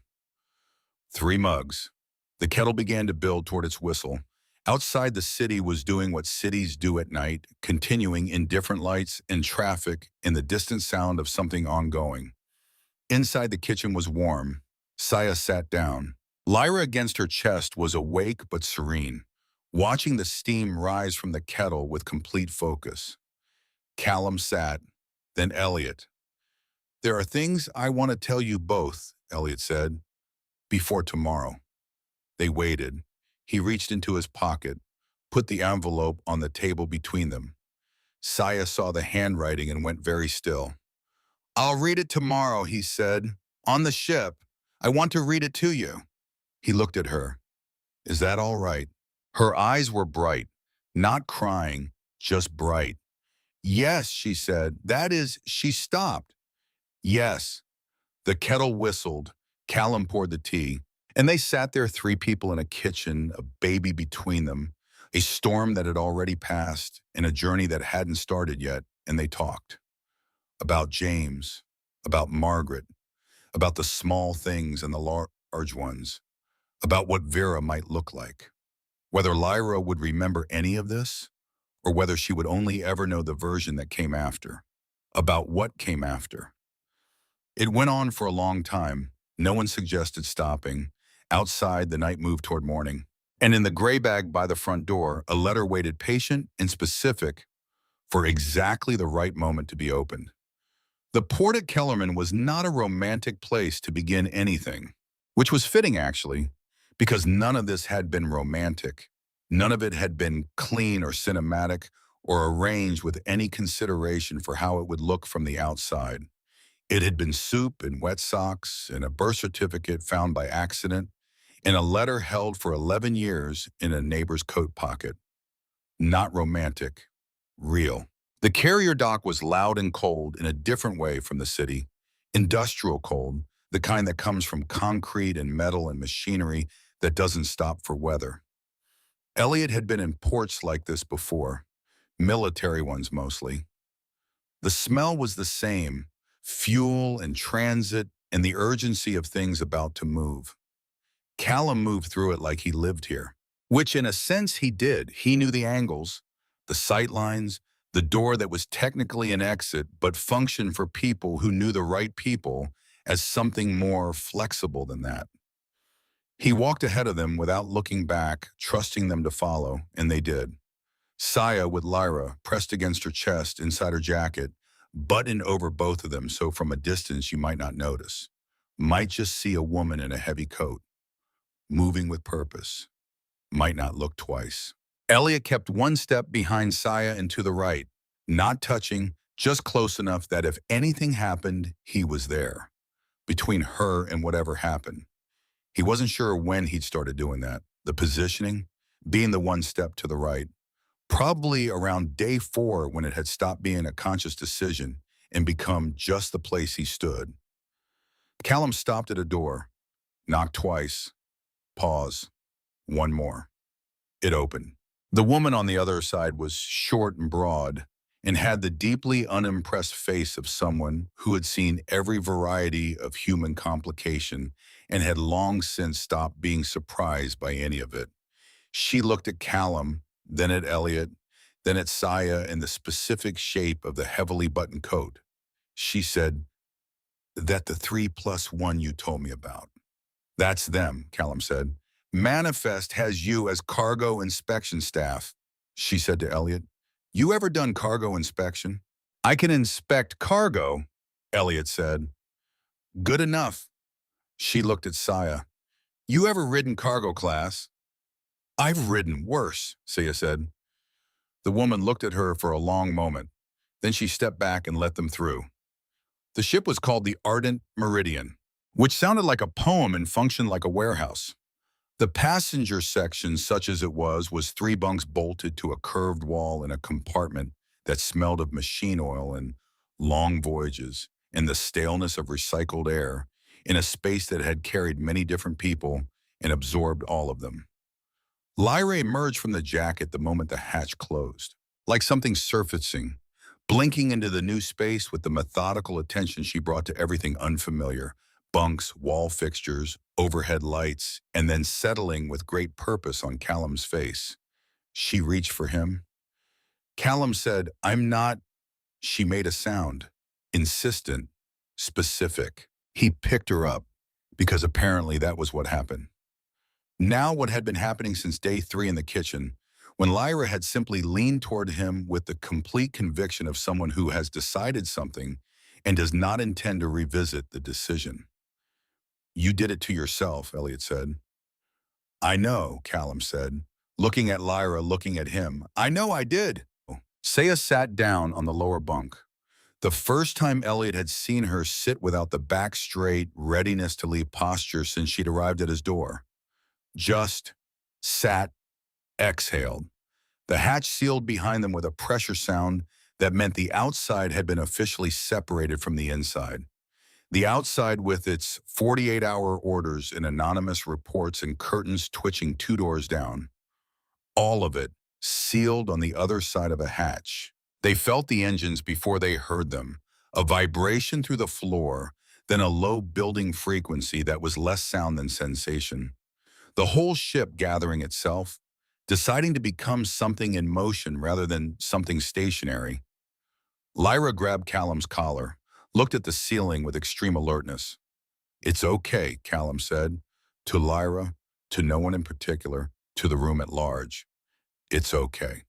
3 mugs. The kettle began to build toward its whistle. Outside, the city was doing what cities do at night, continuing in different lights and traffic and the distant sound of something ongoing. Inside, the kitchen was warm. Saya sat down. Lyra against her chest was awake but serene, watching the steam rise from the kettle with complete focus. Callum sat, then Elliot. "There are things I want to tell you both," Elliot said, "before tomorrow." They waited. He reached into his pocket, put the envelope on the table between them. Saya saw the handwriting and went very still. "I'll read it tomorrow," he said. "On the ship. I want to read it to you." He looked at her. "Is that all right?" Her eyes were bright, not crying, just bright. "Yes," she said. "That is," she stopped. "Yes." The kettle whistled. Callum poured the tea. And they sat there, three people in a kitchen, a baby between them, a storm that had already passed, and a journey that hadn't started yet, and they talked. About James, about Margaret, about the small things and the large ones, about what Vera might look like. Whether Lyra would remember any of this, or whether she would only ever know the version that came after. About what came after. It went on for a long time. No one suggested stopping. Outside, the night moved toward morning. And in the gray bag by the front door, a letter waited patient and specific for exactly the right moment to be opened. The port at Kellerman was not a romantic place to begin anything, which was fitting actually, because none of this had been romantic. None of it had been clean or cinematic or arranged with any consideration for how it would look from the outside. It had been soup and wet socks and a birth certificate found by accident and a letter held for 11 years in a neighbor's coat pocket. Not romantic, real. The carrier dock was loud and cold in a different way from the city. Industrial cold, the kind that comes from concrete and metal and machinery that doesn't stop for weather. Elliot had been in ports like this before, military ones mostly. The smell was the same, fuel and transit and the urgency of things about to move. Callum moved through it like he lived here, which in a sense he did. He knew the angles, the sight lines, the door that was technically an exit but functioned for people who knew the right people as something more flexible than that. He walked ahead of them without looking back, trusting them to follow, and they did. Saya with Lyra pressed against her chest inside her jacket, buttoned over both of them so from a distance you might not notice. Might just see a woman in a heavy coat, moving with purpose. Might not look twice. Elliot kept one step behind Saya and to the right, not touching, just close enough that if anything happened, he was there, between her and whatever happened. He wasn't sure when he'd started doing that, the positioning, being the one step to the right. Probably around day 4 when it had stopped being a conscious decision and become just the place he stood. Callum stopped at a door, knocked twice, pause, one more. It opened. The woman on the other side was short and broad and had the deeply unimpressed face of someone who had seen every variety of human complication and had long since stopped being surprised by any of it. She looked at Callum, then at Elliot, then at Saya and the specific shape of the heavily buttoned coat. She said, "That the 3+1 you told me about." "That's them," Callum said. "Manifest has you as cargo inspection staff," she said to Elliot. "You ever done cargo inspection?" "I can inspect cargo," Elliot said. "Good enough." She looked at Saya. "You ever ridden cargo class?" "I've ridden worse," Saya said. The woman looked at her for a long moment. Then she stepped back and let them through. The ship was called the Ardent Meridian, which sounded like a poem and functioned like a warehouse. The passenger section, such as it was 3 bunks bolted to a curved wall in a compartment that smelled of machine oil and long voyages and the staleness of recycled air in a space that had carried many different people and absorbed all of them. Lyra emerged from the jacket the moment the hatch closed, like something surfacing, blinking into the new space with the methodical attention she brought to everything unfamiliar, bunks, wall fixtures, overhead lights, and then settling with great purpose on Callum's face. She reached for him. Callum said, "I'm not." She made a sound, insistent, specific. He picked her up, because apparently that was what happened. Now what had been happening since day 3 in the kitchen, when Lyra had simply leaned toward him with the complete conviction of someone who has decided something and does not intend to revisit the decision. "You did it to yourself," Elliot said. "I know," Callum said, looking at Lyra, looking at him. "I know I did." Saya sat down on the lower bunk. The first time Elliot had seen her sit without the back straight, readiness to leave posture since she'd arrived at his door. Just sat, exhaled. The hatch sealed behind them with a pressure sound that meant the outside had been officially separated from the inside. The outside with its 48-hour orders and anonymous reports and curtains twitching 2 doors down. All of it sealed on the other side of a hatch. They felt the engines before they heard them, a vibration through the floor, then a low building frequency that was less sound than sensation. The whole ship gathering itself, deciding to become something in motion rather than something stationary. Lyra grabbed Callum's collar, looked at the ceiling with extreme alertness. "It's okay," Callum said, to Lyra, to no one in particular, to the room at large. "It's okay."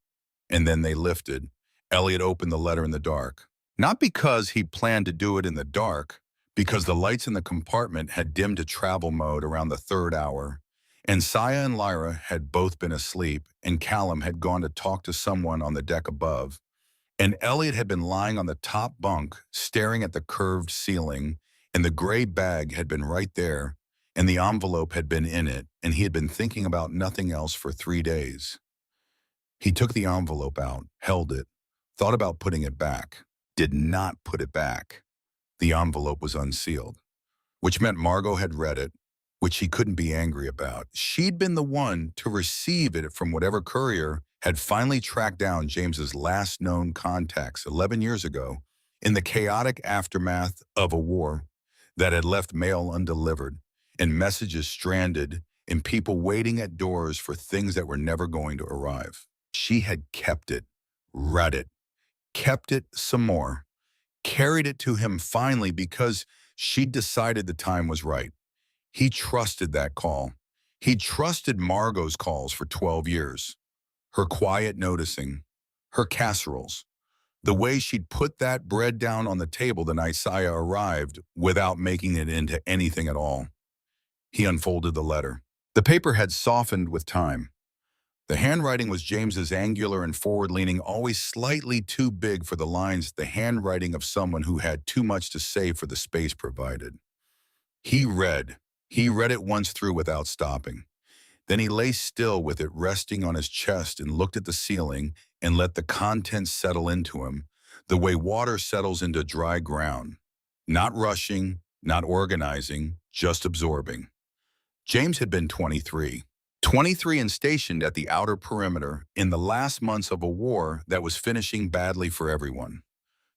And then they lifted. Elliot opened the letter in the dark. Not because he planned to do it in the dark, because the lights in the compartment had dimmed to travel mode around the 3rd hour, and Saya and Lyra had both been asleep, and Callum had gone to talk to someone on the deck above, and Elliot had been lying on the top bunk, staring at the curved ceiling, and the gray bag had been right there, and the envelope had been in it, and he had been thinking about nothing else for 3 days. He took the envelope out, held it, thought about putting it back, did not put it back. The envelope was unsealed, which meant Margot had read it, which he couldn't be angry about. She'd been the one to receive it from whatever courier had finally tracked down James's last known contacts 11 years ago in the chaotic aftermath of a war that had left mail undelivered and messages stranded and people waiting at doors for things that were never going to arrive. She had kept it, read it, kept it some more, carried it to him finally because she'd decided the time was right. He trusted that call. He trusted Margot's calls for 12 years. Her quiet noticing, her casseroles, the way she'd put that bread down on the table the night Saya arrived without making it into anything at all. He unfolded the letter. The paper had softened with time. The handwriting was James's angular and forward-leaning, always slightly too big for the lines, the handwriting of someone who had too much to say for the space provided. He read it once through without stopping. Then he lay still with it resting on his chest and looked at the ceiling and let the contents settle into him, the way water settles into dry ground. Not rushing, not organizing, just absorbing. James had been 23. 23 and stationed at the outer perimeter in the last months of a war that was finishing badly for everyone.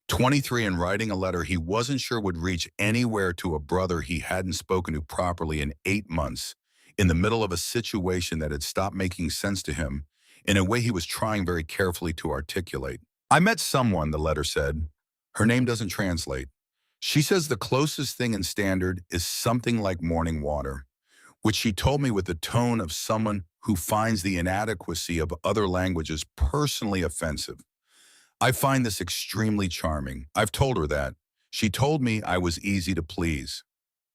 23 and writing a letter he wasn't sure would reach anywhere to a brother he hadn't spoken to properly in 8 months, in the middle of a situation that had stopped making sense to him in a way he was trying very carefully to articulate. "I met someone," the letter said. "Her name doesn't translate. She says the closest thing in Standard is something like morning water, which she told me with the tone of someone who finds the inadequacy of other languages personally offensive. I find this extremely charming. I've told her that. She told me I was easy to please.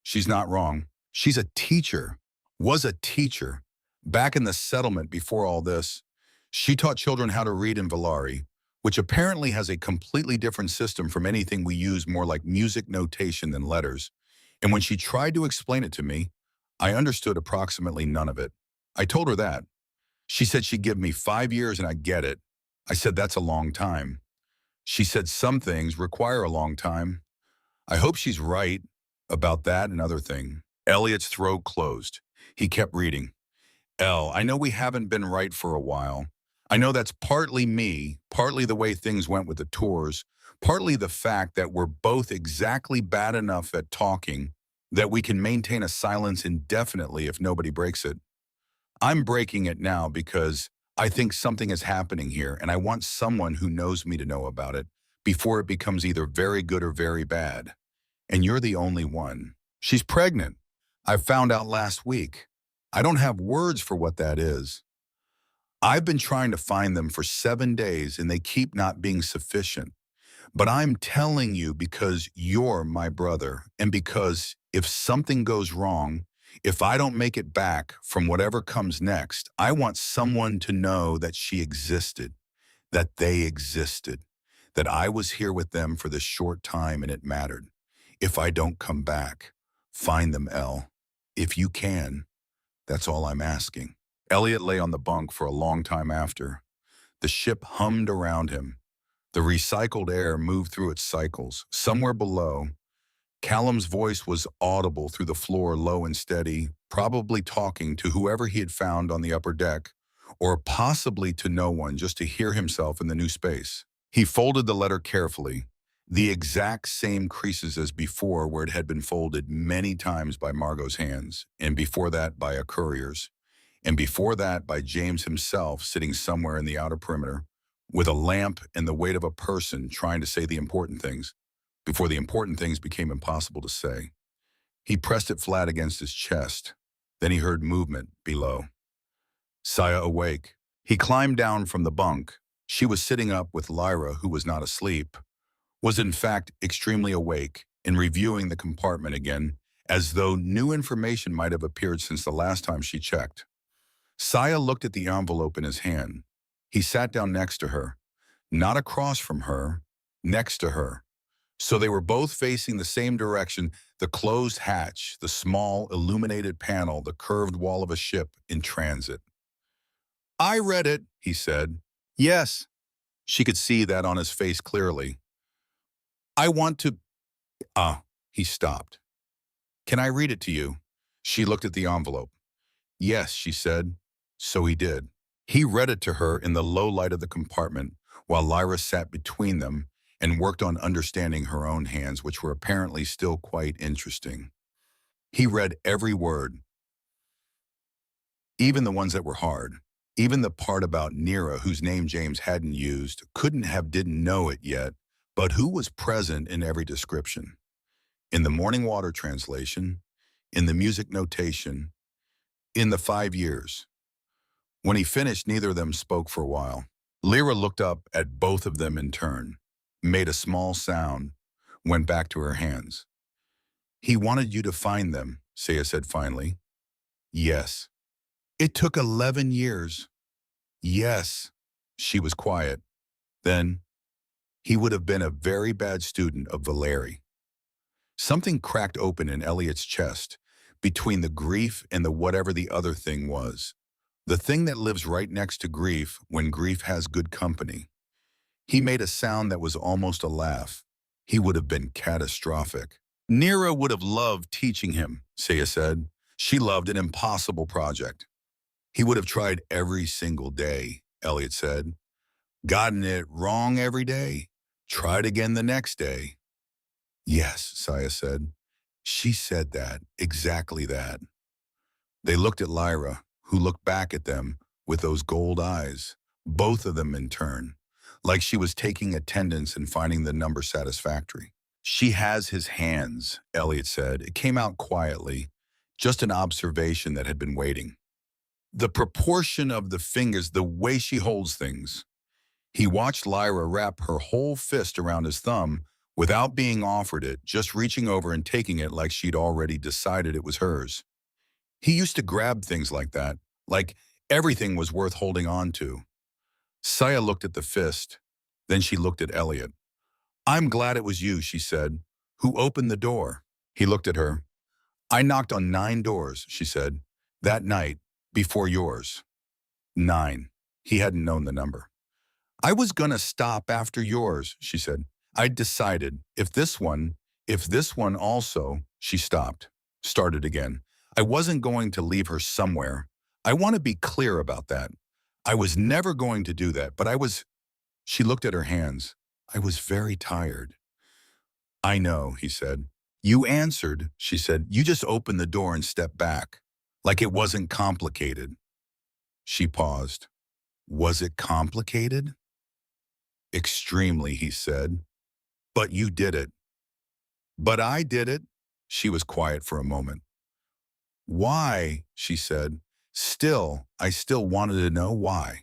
She's not wrong. She's a teacher, was a teacher. Back in the settlement before all this, she taught children how to read in Valari, which apparently has a completely different system from anything we use, more like music notation than letters. And when she tried to explain it to me, I understood approximately none of it. I told her that. She said she'd give me 5 years and I'd get it. I said that's a long time. She said some things require a long time. I hope she's right about that and other thing." Elliot's throat closed. He kept reading. "Elle, I know we haven't been right for a while. I know that's partly me, partly the way things went with the tours, partly the fact that we're both exactly bad enough at talking that we can maintain a silence indefinitely if nobody breaks it. I'm breaking it now because I think something is happening here and I want someone who knows me to know about it before it becomes either very good or very bad. And you're the only one. She's pregnant. I found out last week. I don't have words for what that is. I've been trying to find them for 7 days and they keep not being sufficient. But I'm telling you because you're my brother and because if something goes wrong, if I don't make it back from whatever comes next, I want someone to know that she existed, that they existed, that I was here with them for this short time and it mattered. If I don't come back, find them, Elle. If you can, that's all I'm asking. Elliot lay on the bunk for a long time after. The ship hummed around him. The recycled air moved through its cycles. Somewhere below, Callum's voice was audible through the floor, low and steady, probably talking to whoever he had found on the upper deck, or possibly to no one, just to hear himself in the new space. He folded the letter carefully, the exact same creases as before where it had been folded many times by Margot's hands, and before that by a courier's, and before that by James himself sitting somewhere in the outer perimeter, with a lamp and the weight of a person trying to say the important things, before the important things became impossible to say. He pressed it flat against his chest. Then he heard movement below. Saya awake. He climbed down from the bunk. She was sitting up with Lyra, who was not asleep, was in fact extremely awake and reviewing the compartment again, as though new information might have appeared since the last time she checked. Saya looked at the envelope in his hand. He sat down next to her, not across from her, next to her. So they were both facing the same direction, the closed hatch, the small illuminated panel, the curved wall of a ship in transit. I read it, he said. Yes. She could see that on his face clearly. I want to... he stopped. Can I read it to you? She looked at the envelope. Yes, she said. So he did. He read it to her in the low light of the compartment while Lyra sat between them and worked on understanding her own hands, which were apparently still quite interesting. He read every word, even the ones that were hard. Even the part about Nira, whose name James hadn't used, didn't know it yet, but who was present in every description. In the Morning Water translation, in the music notation, in the 5 years. When he finished, neither of them spoke for a while. Lyra looked up at both of them in turn, made a small sound, went back to her hands. He wanted you to find them, Saya said finally. Yes. It took 11 years. Yes. She was quiet. Then, he would have been a very bad student of Valeri. Something cracked open in Elliot's chest, between the grief and the whatever the other thing was. The thing that lives right next to grief when grief has good company. He made a sound that was almost a laugh. He would have been catastrophic. Nira would have loved teaching him, Saya said. She loved an impossible project. He would have tried every single day, Elliot said. Gotten it wrong every day. Tried again the next day. Yes, Saya said. She said that, exactly that. They looked at Lyra, who looked back at them with those gold eyes, both of them in turn, like she was taking attendance and finding the number satisfactory. She has his hands, Elliot said. It came out quietly, just an observation that had been waiting. The proportion of the fingers, the way she holds things. He watched Lyra wrap her whole fist around his thumb without being offered it, just reaching over and taking it like she'd already decided it was hers. He used to grab things like that, like everything was worth holding on to. Saya looked at the fist. Then she looked at Elliot. I'm glad it was you, she said. Who opened the door? He looked at her. I knocked on 9 doors, she said. That night, before yours. 9. He hadn't known the number. I was gonna stop after yours, she said. I'd decided, if this one also, she stopped, started again. I wasn't going to leave her somewhere. I want to be clear about that. I was never going to do that, but she looked at her hands. I was very tired. I know, he said. You answered, she said. You just opened the door and stepped back, like it wasn't complicated. She paused. Was it complicated? Extremely, he said. But you did it. But I did it. She was quiet for a moment. Why? She said. I still wanted to know why.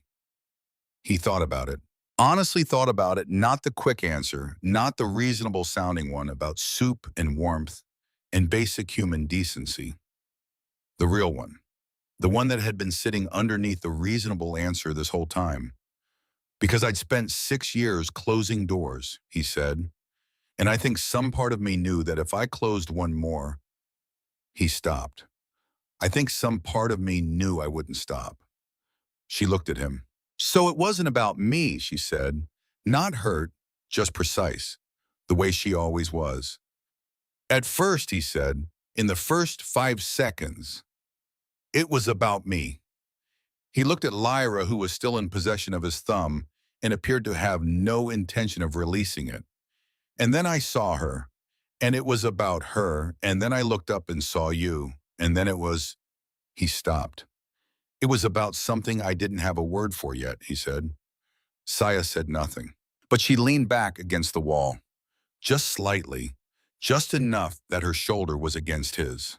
He thought about it. Honestly thought about it, not the quick answer, not the reasonable sounding one about soup and warmth and basic human decency. The real one. The one that had been sitting underneath the reasonable answer this whole time. Because I'd spent 6 years closing doors, he said, and I think some part of me knew that if I closed one more, he stopped. I think some part of me knew I wouldn't stop. She looked at him. So it wasn't about me, she said. Not hurt, just precise, the way she always was. At first, he said, in the first 5 seconds, it was about me. He looked at Lyra, who was still in possession of his thumb and appeared to have no intention of releasing it. And then I saw her, and it was about her, and then I looked up and saw you, and then it was... He stopped. It was about something I didn't have a word for yet, he said. Saya said nothing, but she leaned back against the wall, just slightly, just enough that her shoulder was against his.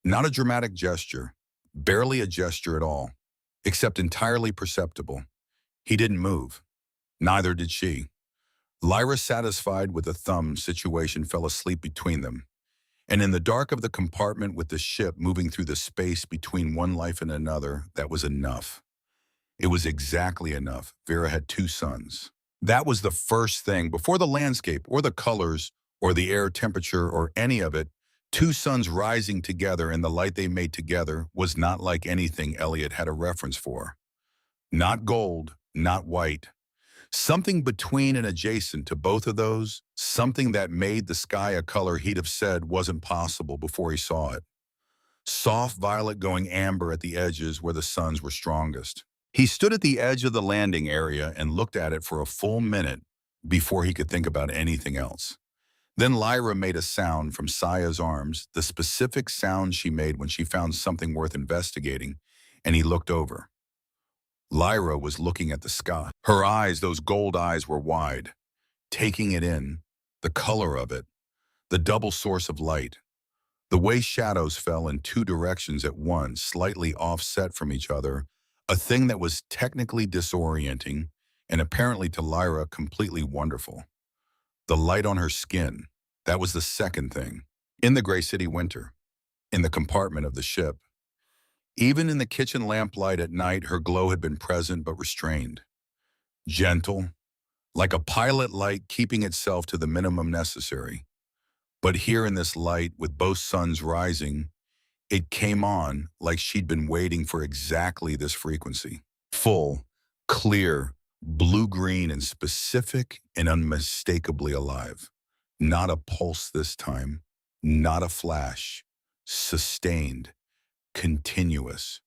Not a dramatic gesture, barely a gesture at all, except entirely perceptible. He didn't move. Neither did she. Lyra, satisfied with the thumb situation, fell asleep between them. And in the dark of the compartment with the ship moving through the space between one life and another, that was enough. It was exactly enough. Vera had 2 sons. That was the first thing, before the landscape or the colors or the air temperature or any of it. 2 suns rising together in the light they made together was not like anything Elliot had a reference for. Not gold, not white. Something between and adjacent to both of those, something that made the sky a color he'd have said wasn't possible before he saw it. Soft violet going amber at the edges where the suns were strongest. He stood at the edge of the landing area and looked at it for a full minute before he could think about anything else. Then Lyra made a sound from Saya's arms, the specific sound she made when she found something worth investigating, and he looked over. Lyra was looking at the sky. Her eyes, those gold eyes, were wide, taking it in, the color of it, the double source of light, the way shadows fell in 2 directions at once, slightly offset from each other, a thing that was technically disorienting and apparently to Lyra completely wonderful. The light on her skin, that was the second thing. In the Gray City winter, in the compartment of the ship. Even in the kitchen lamplight at night, her glow had been present but restrained. Gentle, like a pilot light keeping itself to the minimum necessary. But here in this light, with both suns rising, it came on like she'd been waiting for exactly this frequency. Full, clear, blue-green and specific and unmistakably alive. Not a pulse this time, not a flash. Sustained, continuous,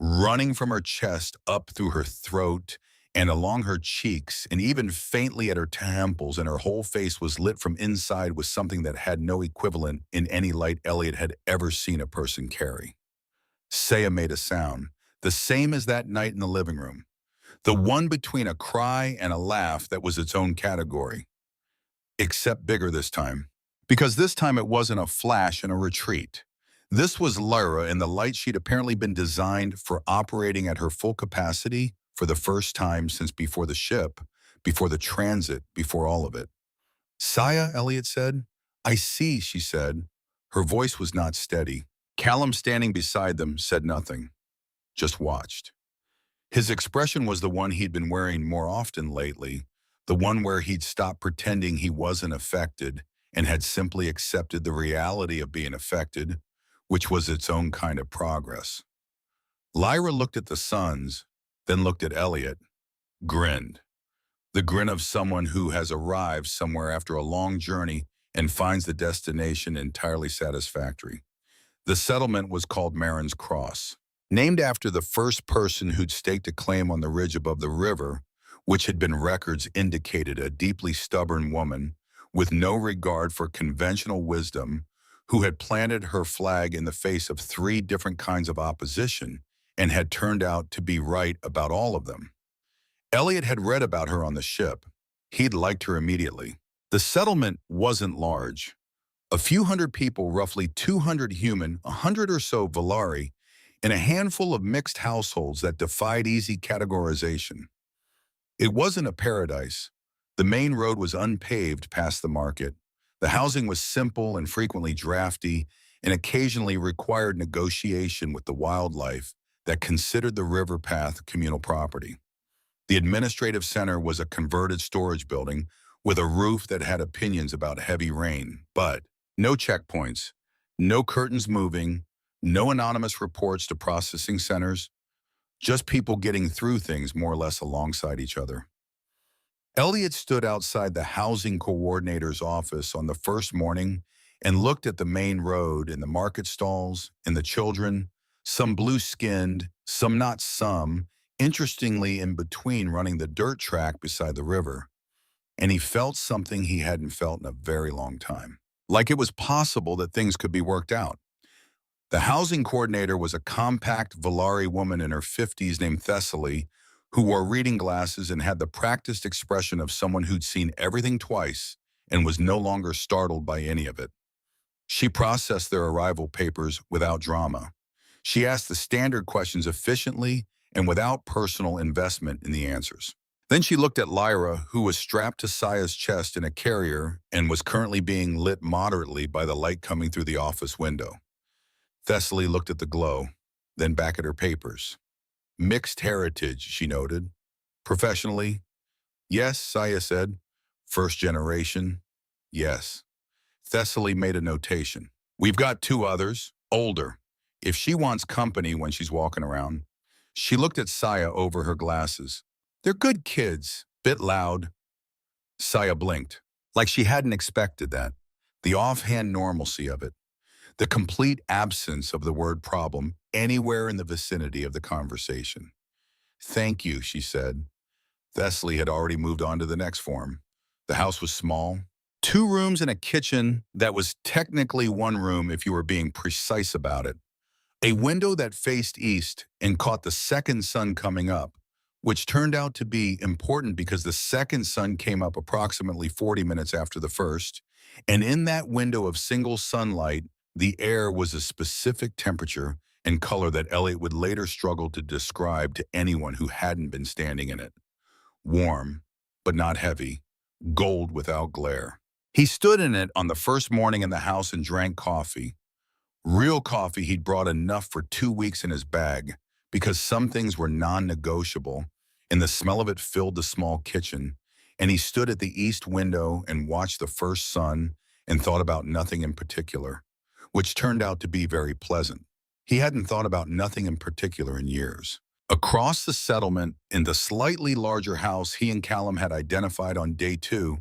running from her chest up through her throat and along her cheeks and even faintly at her temples, and her whole face was lit from inside with something that had no equivalent in any light Elliot had ever seen a person carry. Saya made a sound, the same as that night in the living room, the one between a cry and a laugh that was its own category, except bigger this time, because this time it wasn't a flash and a retreat. This was Lyra in the light she'd apparently been designed for operating at her full capacity for the first time since before the ship, before the transit, before all of it. Saya, Elliot said. I see, she said. Her voice was not steady. Callum, standing beside them, said nothing, just watched. His expression was the one he'd been wearing more often lately, the one where he'd stopped pretending he wasn't affected and had simply accepted the reality of being affected, which was its own kind of progress. Lyra looked at the suns, then looked at Elliot, grinned. The grin of someone who has arrived somewhere after a long journey and finds the destination entirely satisfactory. The settlement was called Marin's Cross, named after the first person who'd staked a claim on the ridge above the river, which had been records indicated a deeply stubborn woman with no regard for conventional wisdom who had planted her flag in the face of 3 different kinds of opposition and had turned out to be right about all of them. Elliot had read about her on the ship. He'd liked her immediately. The settlement wasn't large. A few hundred people, roughly 200 human, 100 or so Valari, and a handful of mixed households that defied easy categorization. It wasn't a paradise. The main road was unpaved past the market. The housing was simple and frequently drafty, and occasionally required negotiation with the wildlife that considered the river path communal property. The administrative center was a converted storage building with a roof that had opinions about heavy rain, but no checkpoints, no curtains moving, no anonymous reports to processing centers, just people getting through things more or less alongside each other. Elliot stood outside the housing coordinator's office on the first morning and looked at the main road and the market stalls and the children, some blue-skinned, some not some, interestingly in between running the dirt track beside the river. And he felt something he hadn't felt in a very long time. Like it was possible that things could be worked out. The housing coordinator was a compact Valari woman in her 50s named Thessaly, who wore reading glasses and had the practiced expression of someone who'd seen everything twice and was no longer startled by any of it. She processed their arrival papers without drama. She asked the standard questions efficiently and without personal investment in the answers. Then she looked at Lyra, who was strapped to Saya's chest in a carrier and was currently being lit moderately by the light coming through the office window. Thessaly looked at the glow, then back at her papers. Mixed heritage, she noted. Professionally? Yes, Saya said. First generation? Yes. Thessaly made a notation. We've got two others, older. If she wants company when she's walking around. She looked at Saya over her glasses. They're good kids, bit loud. Saya blinked, like she hadn't expected that. The offhand normalcy of it. The complete absence of the word problem anywhere in the vicinity of the conversation. Thank you, she said. Thessaly had already moved on to the next form. The house was small. 2 rooms and a kitchen that was technically 1 room if you were being precise about it. A window that faced east and caught the second sun coming up, which turned out to be important because the second sun came up approximately 40 minutes after the first, and in that window of single sunlight, the air was a specific temperature and color that Elliot would later struggle to describe to anyone who hadn't been standing in it. Warm, but not heavy, gold without glare. He stood in it on the first morning in the house and drank coffee. Real coffee he'd brought enough for 2 weeks in his bag because some things were non-negotiable, and the smell of it filled the small kitchen, and he stood at the east window and watched the first sun and thought about nothing in particular, which turned out to be very pleasant. He hadn't thought about nothing in particular in years. Across the settlement, in the slightly larger house he and Callum had identified on day 2,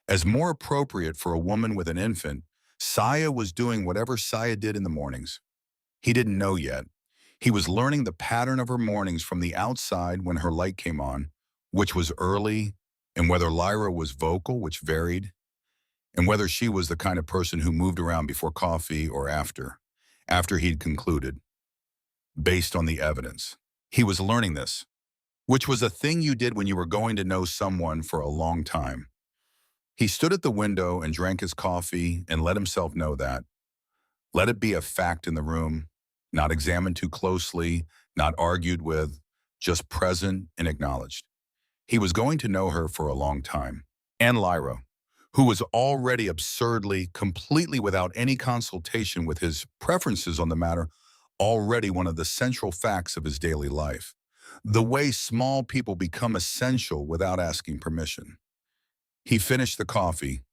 as more appropriate for a woman with an infant, Saya was doing whatever Saya did in the mornings. He didn't know yet. He was learning the pattern of her mornings from the outside when her light came on, which was early, and whether Lyra was vocal, which varied, and whether she was the kind of person who moved around before coffee or after he'd concluded, based on the evidence. He was learning this, which was a thing you did when you were going to know someone for a long time. He stood at the window and drank his coffee and let himself know that. Let it be a fact in the room, not examined too closely, not argued with, just present and acknowledged. He was going to know her for a long time. And Lyra, who was already absurdly, completely without any consultation with his preferences on the matter, already one of the central facts of his daily life. The way small people become essential without asking permission. He finished the coffee,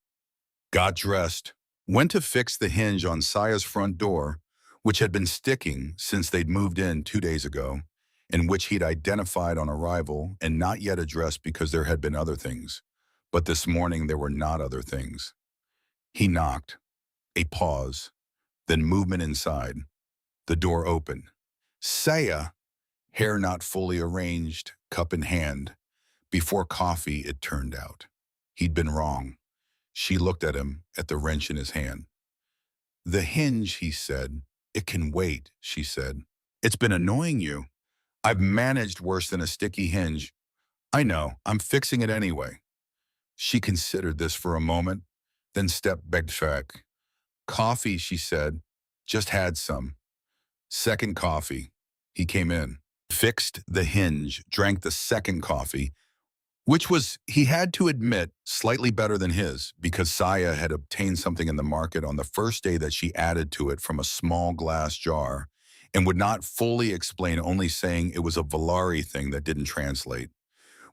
got dressed, went to fix the hinge on Saya's front door, which had been sticking since they'd moved in 2 days ago, and which he'd identified on arrival and not yet addressed because there had been other things. But this morning there were not other things. He knocked. A pause, then movement inside. The door opened. Saya, hair not fully arranged, cup in hand. Before coffee, it turned out. He'd been wrong. She looked at him, at the wrench in his hand. The hinge, he said. It can wait, she said. It's been annoying you. I've managed worse than a sticky hinge. I know, I'm fixing it anyway. She considered this for a moment, then stepped back. Coffee, she said. Just had some. Second coffee. He came in, fixed the hinge, drank the second coffee, which was, he had to admit, slightly better than his because Saya had obtained something in the market on the first day that she added to it from a small glass jar and would not fully explain, only saying it was a Valari thing that didn't translate,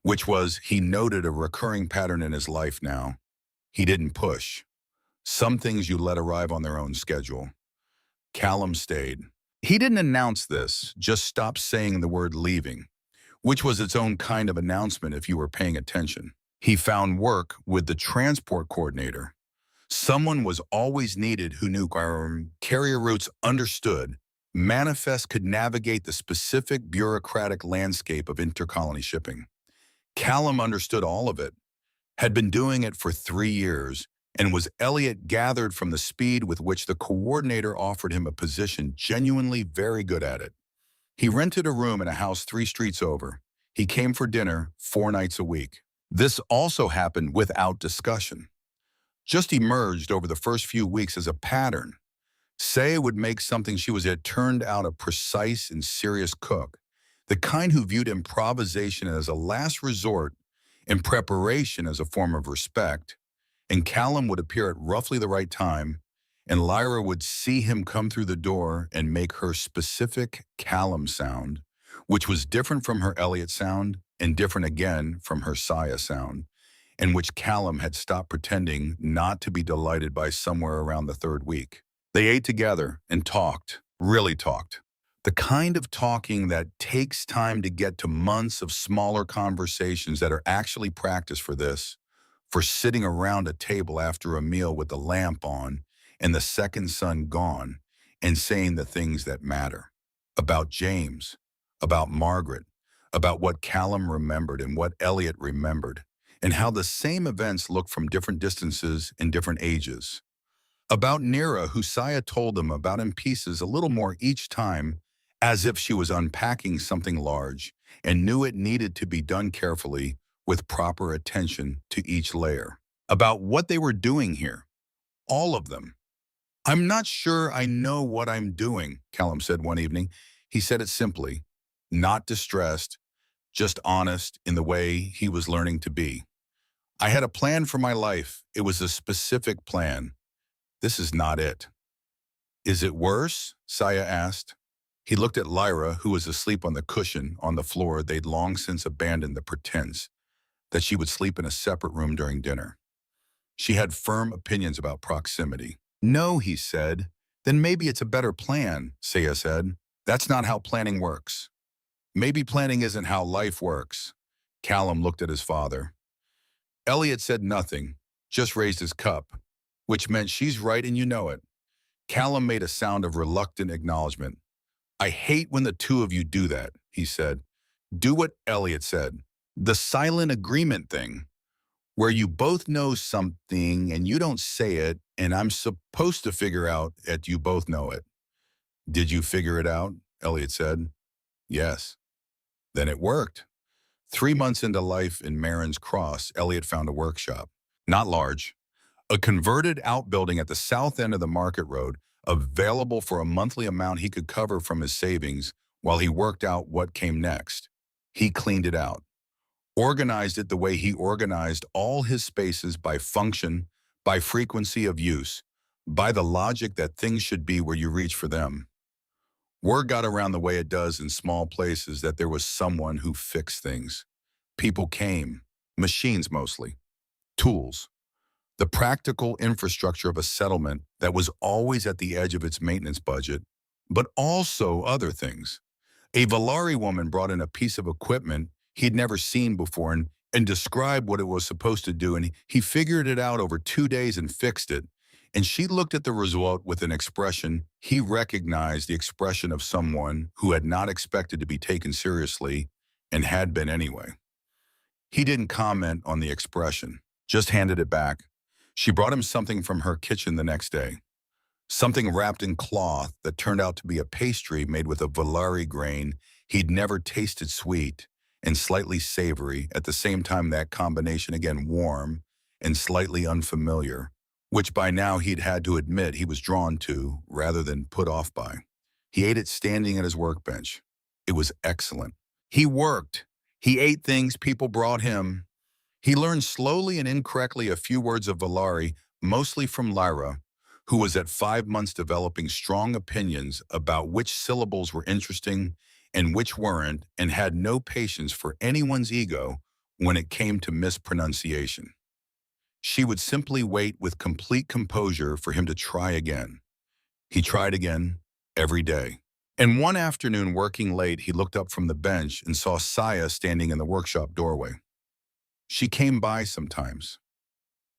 which was, he noted a recurring pattern in his life now. He didn't push. Some things you let arrive on their own schedule. Callum stayed. He didn't announce this, just stopped saying the word leaving, which was its own kind of announcement if you were paying attention. He found work with the transport coordinator. Someone was always needed who knew carrier routes, understood. Manifest could navigate the specific bureaucratic landscape of intercolony shipping. Callum understood all of it, had been doing it for 3 years, and was Elliot gathered from the speed with which the coordinator offered him a position genuinely very good at it. He rented a room in a house 3 streets over. He came for dinner 4 nights a week. This also happened without discussion. Just emerged over the first few weeks as a pattern. Saya would make something she was had turned out a precise and serious cook, the kind who viewed improvisation as a last resort and preparation as a form of respect, and Callum would appear at roughly the right time, and Lyra would see him come through the door and make her specific Callum sound, which was different from her Elliot sound and different again from her Saya sound, and which Callum had stopped pretending not to be delighted by somewhere around the 3rd week. They ate together and talked, really talked. The kind of talking that takes time to get to months of smaller conversations that are actually practiced for this, for sitting around a table after a meal with the lamp on and the second son gone and saying the things that matter. About James, about Margaret, about what Callum remembered and what Elliot remembered, and how the same events look from different distances and different ages. About Nira, who Saya told them about in pieces a little more each time, as if she was unpacking something large and knew it needed to be done carefully with proper attention to each layer. About what they were doing here, all of them. "I'm not sure I know what I'm doing," Callum said one evening. He said it simply, not distressed, just honest in the way he was learning to be. "I had a plan for my life. It was a specific plan. This is not it." "Is it worse?" Saya asked. He looked at Lyra, who was asleep on the cushion on the floor. They'd long since abandoned the pretense that she would sleep in a separate room during dinner. She had firm opinions about proximity. "No," he said. "Then maybe it's a better plan," Saya said. "That's not how planning works." "Maybe planning isn't how life works." Callum looked at his father. Elliot said nothing, just raised his cup, which meant she's right and you know it. Callum made a sound of reluctant acknowledgement. "I hate when the two of you do that," he said. "Do what Elliot said. The silent agreement thing, where you both know something and you don't say it, and I'm supposed to figure out that you both know it." "Did you figure it out?" Elliot said. "Yes." "Then it worked." 3 months into life in Marin's Cross, Elliot found a workshop. Not large. A converted outbuilding at the south end of the market road, available for a monthly amount he could cover from his savings while he worked out what came next. He cleaned it out. Organized it the way he organized all his spaces, by function, by frequency of use, by the logic that things should be where you reach for them. Word got around the way it does in small places that there was someone who fixed things. People came, machines mostly, tools, the practical infrastructure of a settlement that was always at the edge of its maintenance budget, but also other things. A Valari woman brought in a piece of equipment he'd never seen before and described what it was supposed to do, and he figured it out over 2 days and fixed it. And she looked at the result with an expression he recognized, the expression of someone who had not expected to be taken seriously and had been anyway. He didn't comment on the expression, just handed it back. She brought him something from her kitchen the next day. Something wrapped in cloth that turned out to be a pastry made with a Valari grain he'd never tasted, sweet and slightly savory, at the same time that combination again warm and slightly unfamiliar, which by now he'd had to admit he was drawn to rather than put off by. He ate it standing at his workbench. It was excellent. He worked. He ate things people brought him. He learned slowly and incorrectly a few words of Valari, mostly from Lyra, who was at 5 months developing strong opinions about which syllables were interesting and which weren't, and had no patience for anyone's ego when it came to mispronunciation. She would simply wait with complete composure for him to try again. He tried again, every day. And one afternoon, working late, he looked up from the bench and saw Saya standing in the workshop doorway. She came by sometimes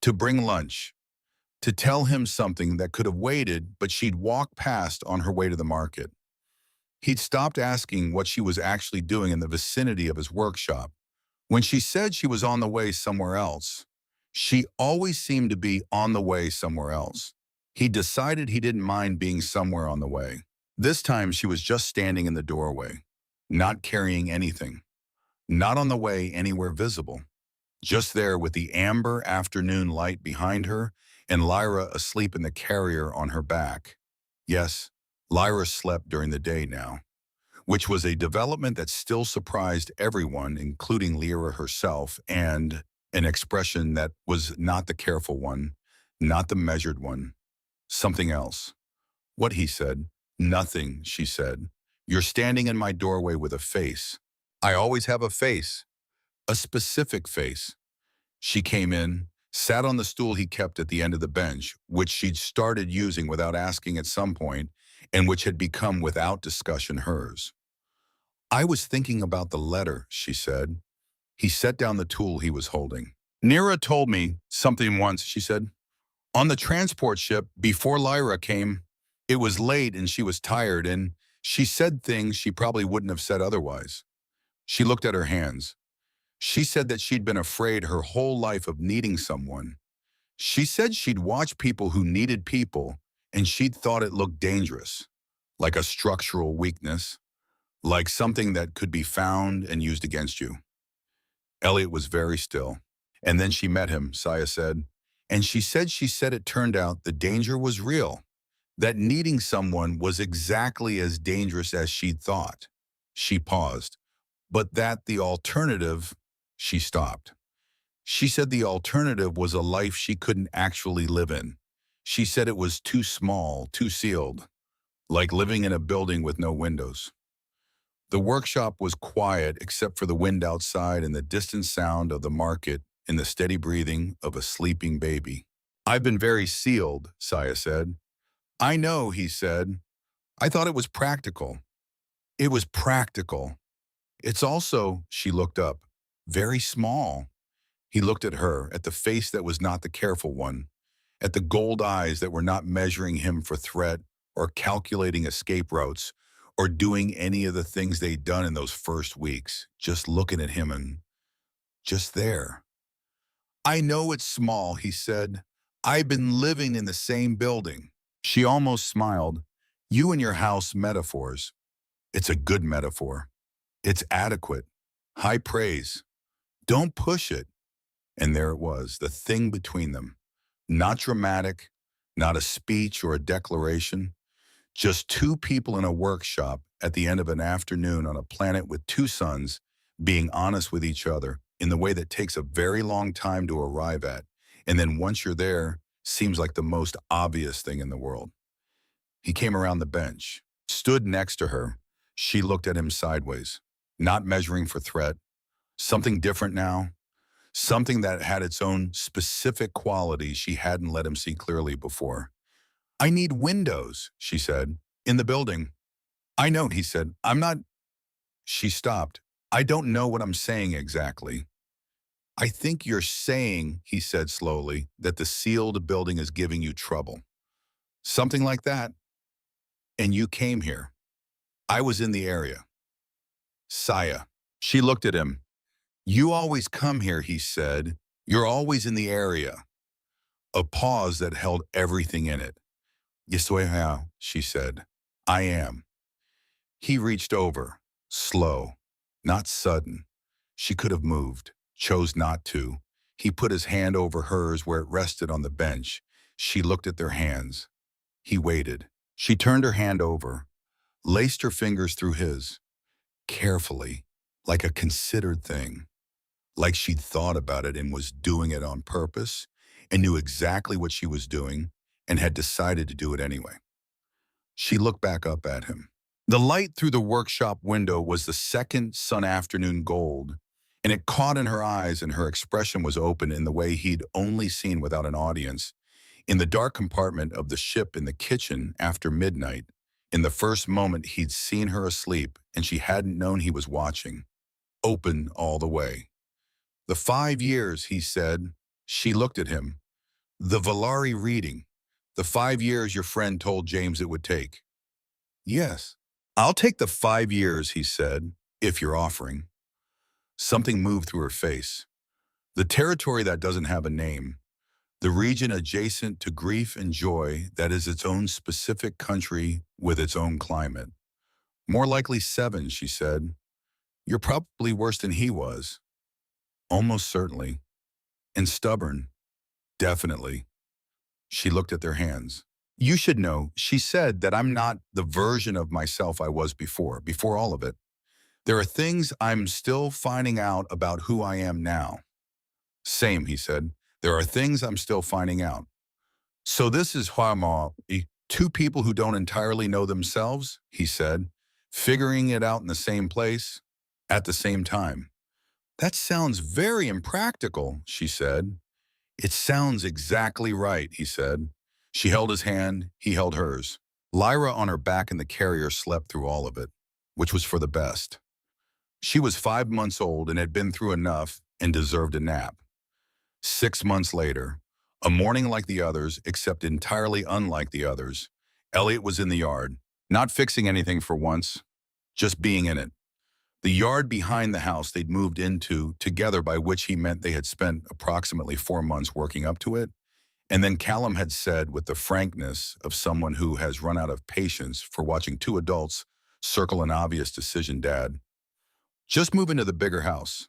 to bring lunch, to tell him something that could have waited, but she'd walk past on her way to the market. He'd stopped asking what she was actually doing in the vicinity of his workshop. When she said she was on the way somewhere else, she always seemed to be on the way somewhere else. He decided he didn't mind being somewhere on the way. This time she was just standing in the doorway, not carrying anything, not on the way anywhere visible, just there with the amber afternoon light behind her and Lyra asleep in the carrier on her back. Yes, Lyra slept during the day now, which was a development that still surprised everyone, including Lyra herself, and an expression that was not the careful one, not the measured one, something else. What, he said. Nothing, she said. You're standing in my doorway with a face. I always have a face, a specific face. She came in, sat on the stool he kept at the end of the bench, which she'd started using without asking at some point, and which had become without discussion hers. I was thinking about the letter, she said. He set down the tool he was holding. Nira told me something once, she said. On the transport ship, before Lyra came, it was late and she was tired, and she said things she probably wouldn't have said otherwise. She looked at her hands. She said that she'd been afraid her whole life of needing someone. She said she'd watched people who needed people, and she'd thought it looked dangerous, like a structural weakness, like something that could be found and used against you. Elliot was very still. And then she met him, Saya said. And she said it turned out the danger was real, that needing someone was exactly as dangerous as she'd thought. She paused. But that the alternative, she stopped. She said the alternative was a life she couldn't actually live in. She said it was too small, too sealed, like living in a building with no windows. The workshop was quiet except for the wind outside and the distant sound of the market and the steady breathing of a sleeping baby. I've been very sealed, Saya said. I know, he said. I thought it was practical. It was practical. It's also, she looked up, very small. He looked at her, at the face that was not the careful one, at the gold eyes that were not measuring him for threat or calculating escape routes or doing any of the things they'd done in those first weeks, just looking at him and just there. I know it's small, he said. I've been living in the same building. She almost smiled. You and your house metaphors. It's a good metaphor. It's adequate. High praise. Don't push it. And there it was, the thing between them. Not dramatic, not a speech or a declaration. Just two people in a workshop at the end of an afternoon on a planet with two suns being honest with each other in the way that takes a very long time to arrive at. And then once you're there, seems like the most obvious thing in the world. He came around the bench, stood next to her. She looked at him sideways, not measuring for threat. Something different now. Something that had its own specific qualities she hadn't let him see clearly before. I need windows, she said, in the building. I know, he said. I'm not. She stopped. I don't know what I'm saying exactly. I think you're saying, he said slowly, that the sealed building is giving you trouble. Something like that. And you came here. I was in the area. Saya. She looked at him. You always come here, he said. You're always in the area. A pause that held everything in it. Yo soy how, she said. I am. He reached over, slow, not sudden. She could have moved, chose not to. He put his hand over hers where it rested on the bench. She looked at their hands. He waited. She turned her hand over, laced her fingers through his, carefully, like a considered thing. like she'd thought about it and was doing it on purpose and knew exactly what she was doing and had decided to do it anyway. She looked back up at him. The light through the workshop window was the second sun afternoon gold, and it caught in her eyes, and her expression was open in the way he'd only seen without an audience. In the dark compartment of the ship in the kitchen after midnight, in the first moment he'd seen her asleep and she hadn't known he was watching, open all the way. The 5 years, he said. She looked at him. The Valari reading. The 5 years your friend told James it would take. Yes. I'll take the 5 years, he said, if you're offering. Something moved through her face. The territory that doesn't have a name. The region adjacent to grief and joy that is its own specific country with its own climate. More likely 7, she said. You're probably worse than he was. Almost certainly. And stubborn. Definitely. She looked at their hands. You should know, she said, that I'm not the version of myself I was before all of it. There are things I'm still finding out about who I am now. Same, he said. There are things I'm still finding out. So this is Huama, two people who don't entirely know themselves, he said, figuring it out in the same place, at the same time. That sounds very impractical, she said. It sounds exactly right, he said. She held his hand, he held hers. Lyra on her back in the carrier slept through all of it, which was for the best. She was 5 months old and had been through enough and deserved a nap. 6 months later, a morning like the others, except entirely unlike the others, Elliot was in the yard, not fixing anything for once, just being in it. The yard behind the house they'd moved into together, by which he meant they had spent approximately 4 months working up to it. And then Callum had said, with the frankness of someone who has run out of patience for watching 2 adults circle an obvious decision, Dad, just move into the bigger house.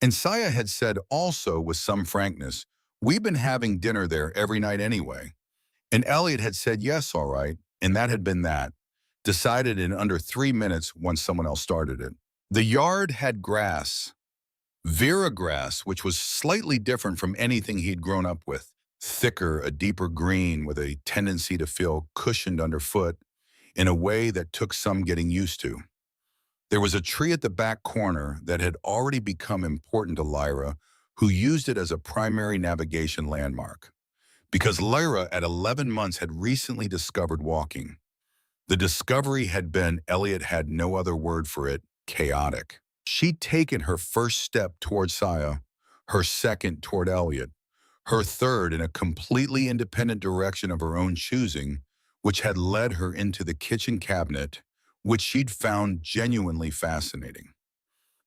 And Saya had said also with some frankness, we've been having dinner there every night anyway. And Elliot had said yes, all right, and that had been that. Decided in under 3 minutes once someone else started it. The yard had grass, Vera grass, which was slightly different from anything he'd grown up with. Thicker, a deeper green with a tendency to feel cushioned underfoot in a way that took some getting used to. There was a tree at the back corner that had already become important to Lyra, who used it as a primary navigation landmark. Because Lyra, at 11 months, had recently discovered walking. The discovery had been, Elliot had no other word for it, chaotic. She'd taken her first step toward Saya, her second toward Elliot, her third in a completely independent direction of her own choosing, which had led her into the kitchen cabinet, which she'd found genuinely fascinating.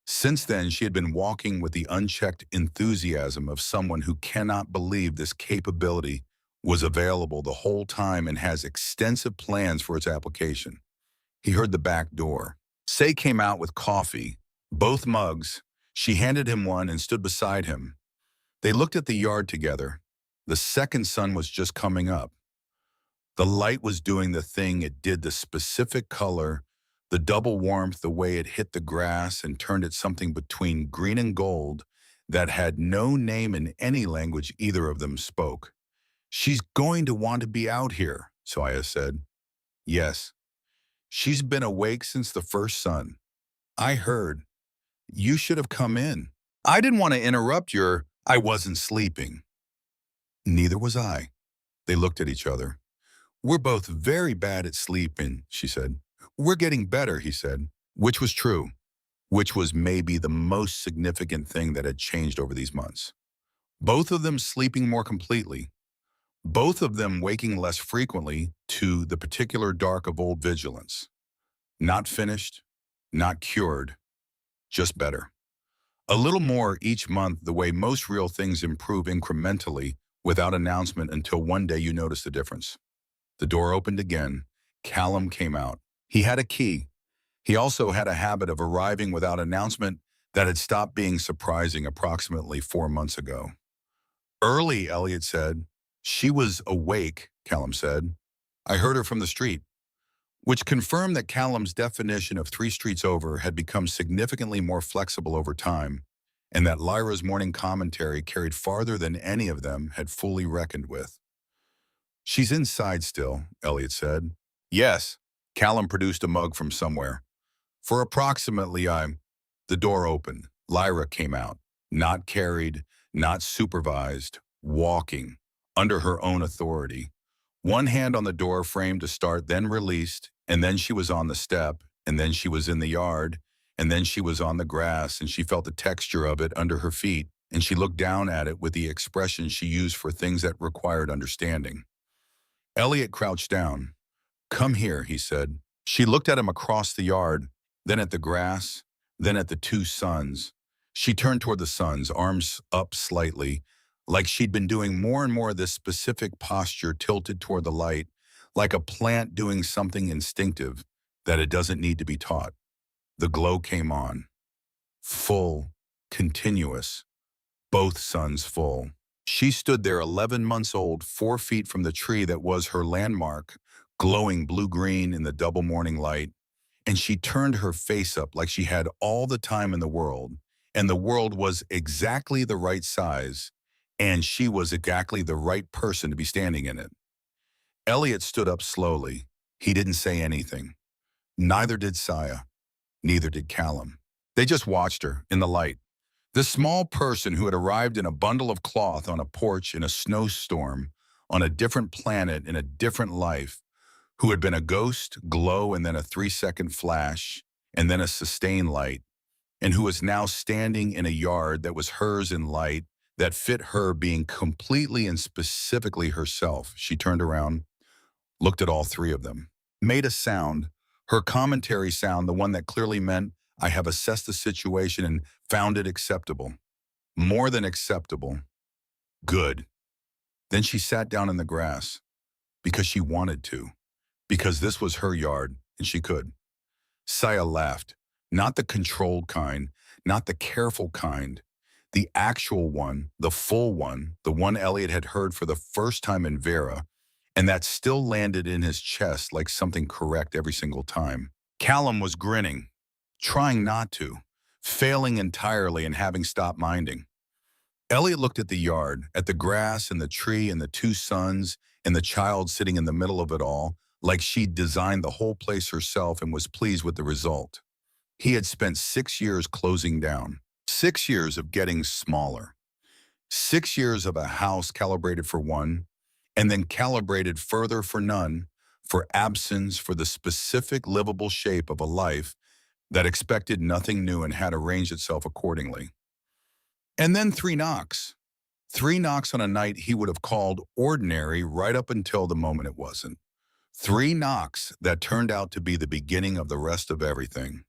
Since then, she had been walking with the unchecked enthusiasm of someone who cannot believe this capability was available the whole time and has extensive plans for its application. He heard the back door. Say came out with coffee, both mugs. She handed him one and stood beside him. They looked at the yard together. The second sun was just coming up. The light was doing the thing it did, the specific color, the double warmth, the way it hit the grass and turned it something between green and gold that had no name in any language either of them spoke. She's going to want to be out here, Saya said. Yes. She's been awake since the first sun. I heard. You should have come in. I didn't want to interrupt your... I wasn't sleeping. Neither was I. They looked at each other. We're both very bad at sleeping, she said. We're getting better, he said, which was true, which was maybe the most significant thing that had changed over these months. Both of them sleeping more completely. Both of them waking less frequently to the particular dark of old vigilance. Not finished, not cured, just better. A little more each month, the way most real things improve incrementally without announcement until one day you notice the difference. The door opened again. Callum came out. He had a key. He also had a habit of arriving without announcement that had stopped being surprising approximately 4 months ago. Early, Elliot said. She was awake, Callum said. I heard her from the street, which confirmed that Callum's definition of 3 streets over had become significantly more flexible over time, and that Lyra's morning commentary carried farther than any of them had fully reckoned with. "She's inside still," Elliot said. "Yes." Callum produced a mug from somewhere. "For approximately, I'm—" The door opened. Lyra came out. Not carried, not supervised, walking, under her own authority. One hand on the door frame to start, then released, and then she was on the step, and then she was in the yard, and then she was on the grass, and she felt the texture of it under her feet, and she looked down at it with the expression she used for things that required understanding. Elliot crouched down. "Come here," he said. She looked at him across the yard, then at the grass, then at the two suns. She turned toward the suns, arms up slightly, like she'd been doing more and more of this specific posture tilted toward the light, like a plant doing something instinctive that it doesn't need to be taught. The glow came on. Full, continuous, both suns full. She stood there 11 months old, 4 feet from the tree that was her landmark, glowing blue-green in the double morning light, and she turned her face up like she had all the time in the world, and the world was exactly the right size, and she was exactly the right person to be standing in it. Elliot stood up slowly. He didn't say anything. Neither did Saya. Neither did Callum. They just watched her in the light. This small person who had arrived in a bundle of cloth on a porch in a snowstorm, on a different planet in a different life, who had been a ghost, glow, and then a 3-second flash, and then a sustained light, and who was now standing in a yard that was hers in light, that fit her being completely and specifically herself. She turned around, looked at all three of them, made a sound, her commentary sound, the one that clearly meant, "I have assessed the situation and found it acceptable. More than acceptable. Good." Then she sat down in the grass, because she wanted to, because this was her yard, and she could. Saya laughed, not the controlled kind, not the careful kind, the actual one, the full one, the one Elliot had heard for the first time in Vera, and that still landed in his chest like something correct every single time. Callum was grinning, trying not to, failing entirely and having stopped minding. Elliot looked at the yard, at the grass and the tree and the two suns and the child sitting in the middle of it all, like she'd designed the whole place herself and was pleased with the result. He had spent 6 years closing down, 6 years of getting smaller, 6 years of a house calibrated for one, and then calibrated further for none, for absence, for the specific livable shape of a life that expected nothing new and had arranged itself accordingly. And then 3 knocks. 3 knocks on a night he would have called ordinary right up until the moment it wasn't. 3 knocks that turned out to be the beginning of the rest of everything.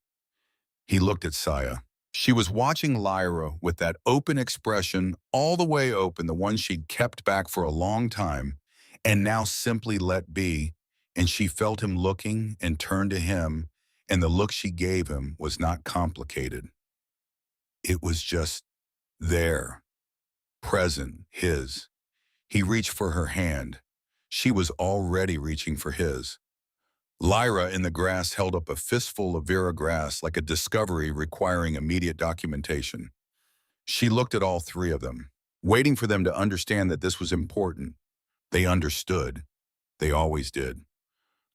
He looked at Saya. She was watching Lyra with that open expression, all the way open, the one she'd kept back for a long time, and now simply let be, and she felt him looking and turned to him, and the look she gave him was not complicated. It was just there, present, his. He reached for her hand. She was already reaching for his. Lyra in the grass held up a fistful of Vera grass like a discovery requiring immediate documentation. She looked at all three of them, waiting for them to understand that this was important. They understood. They always did.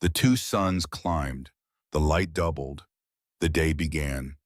The two suns climbed. The light doubled. The day began.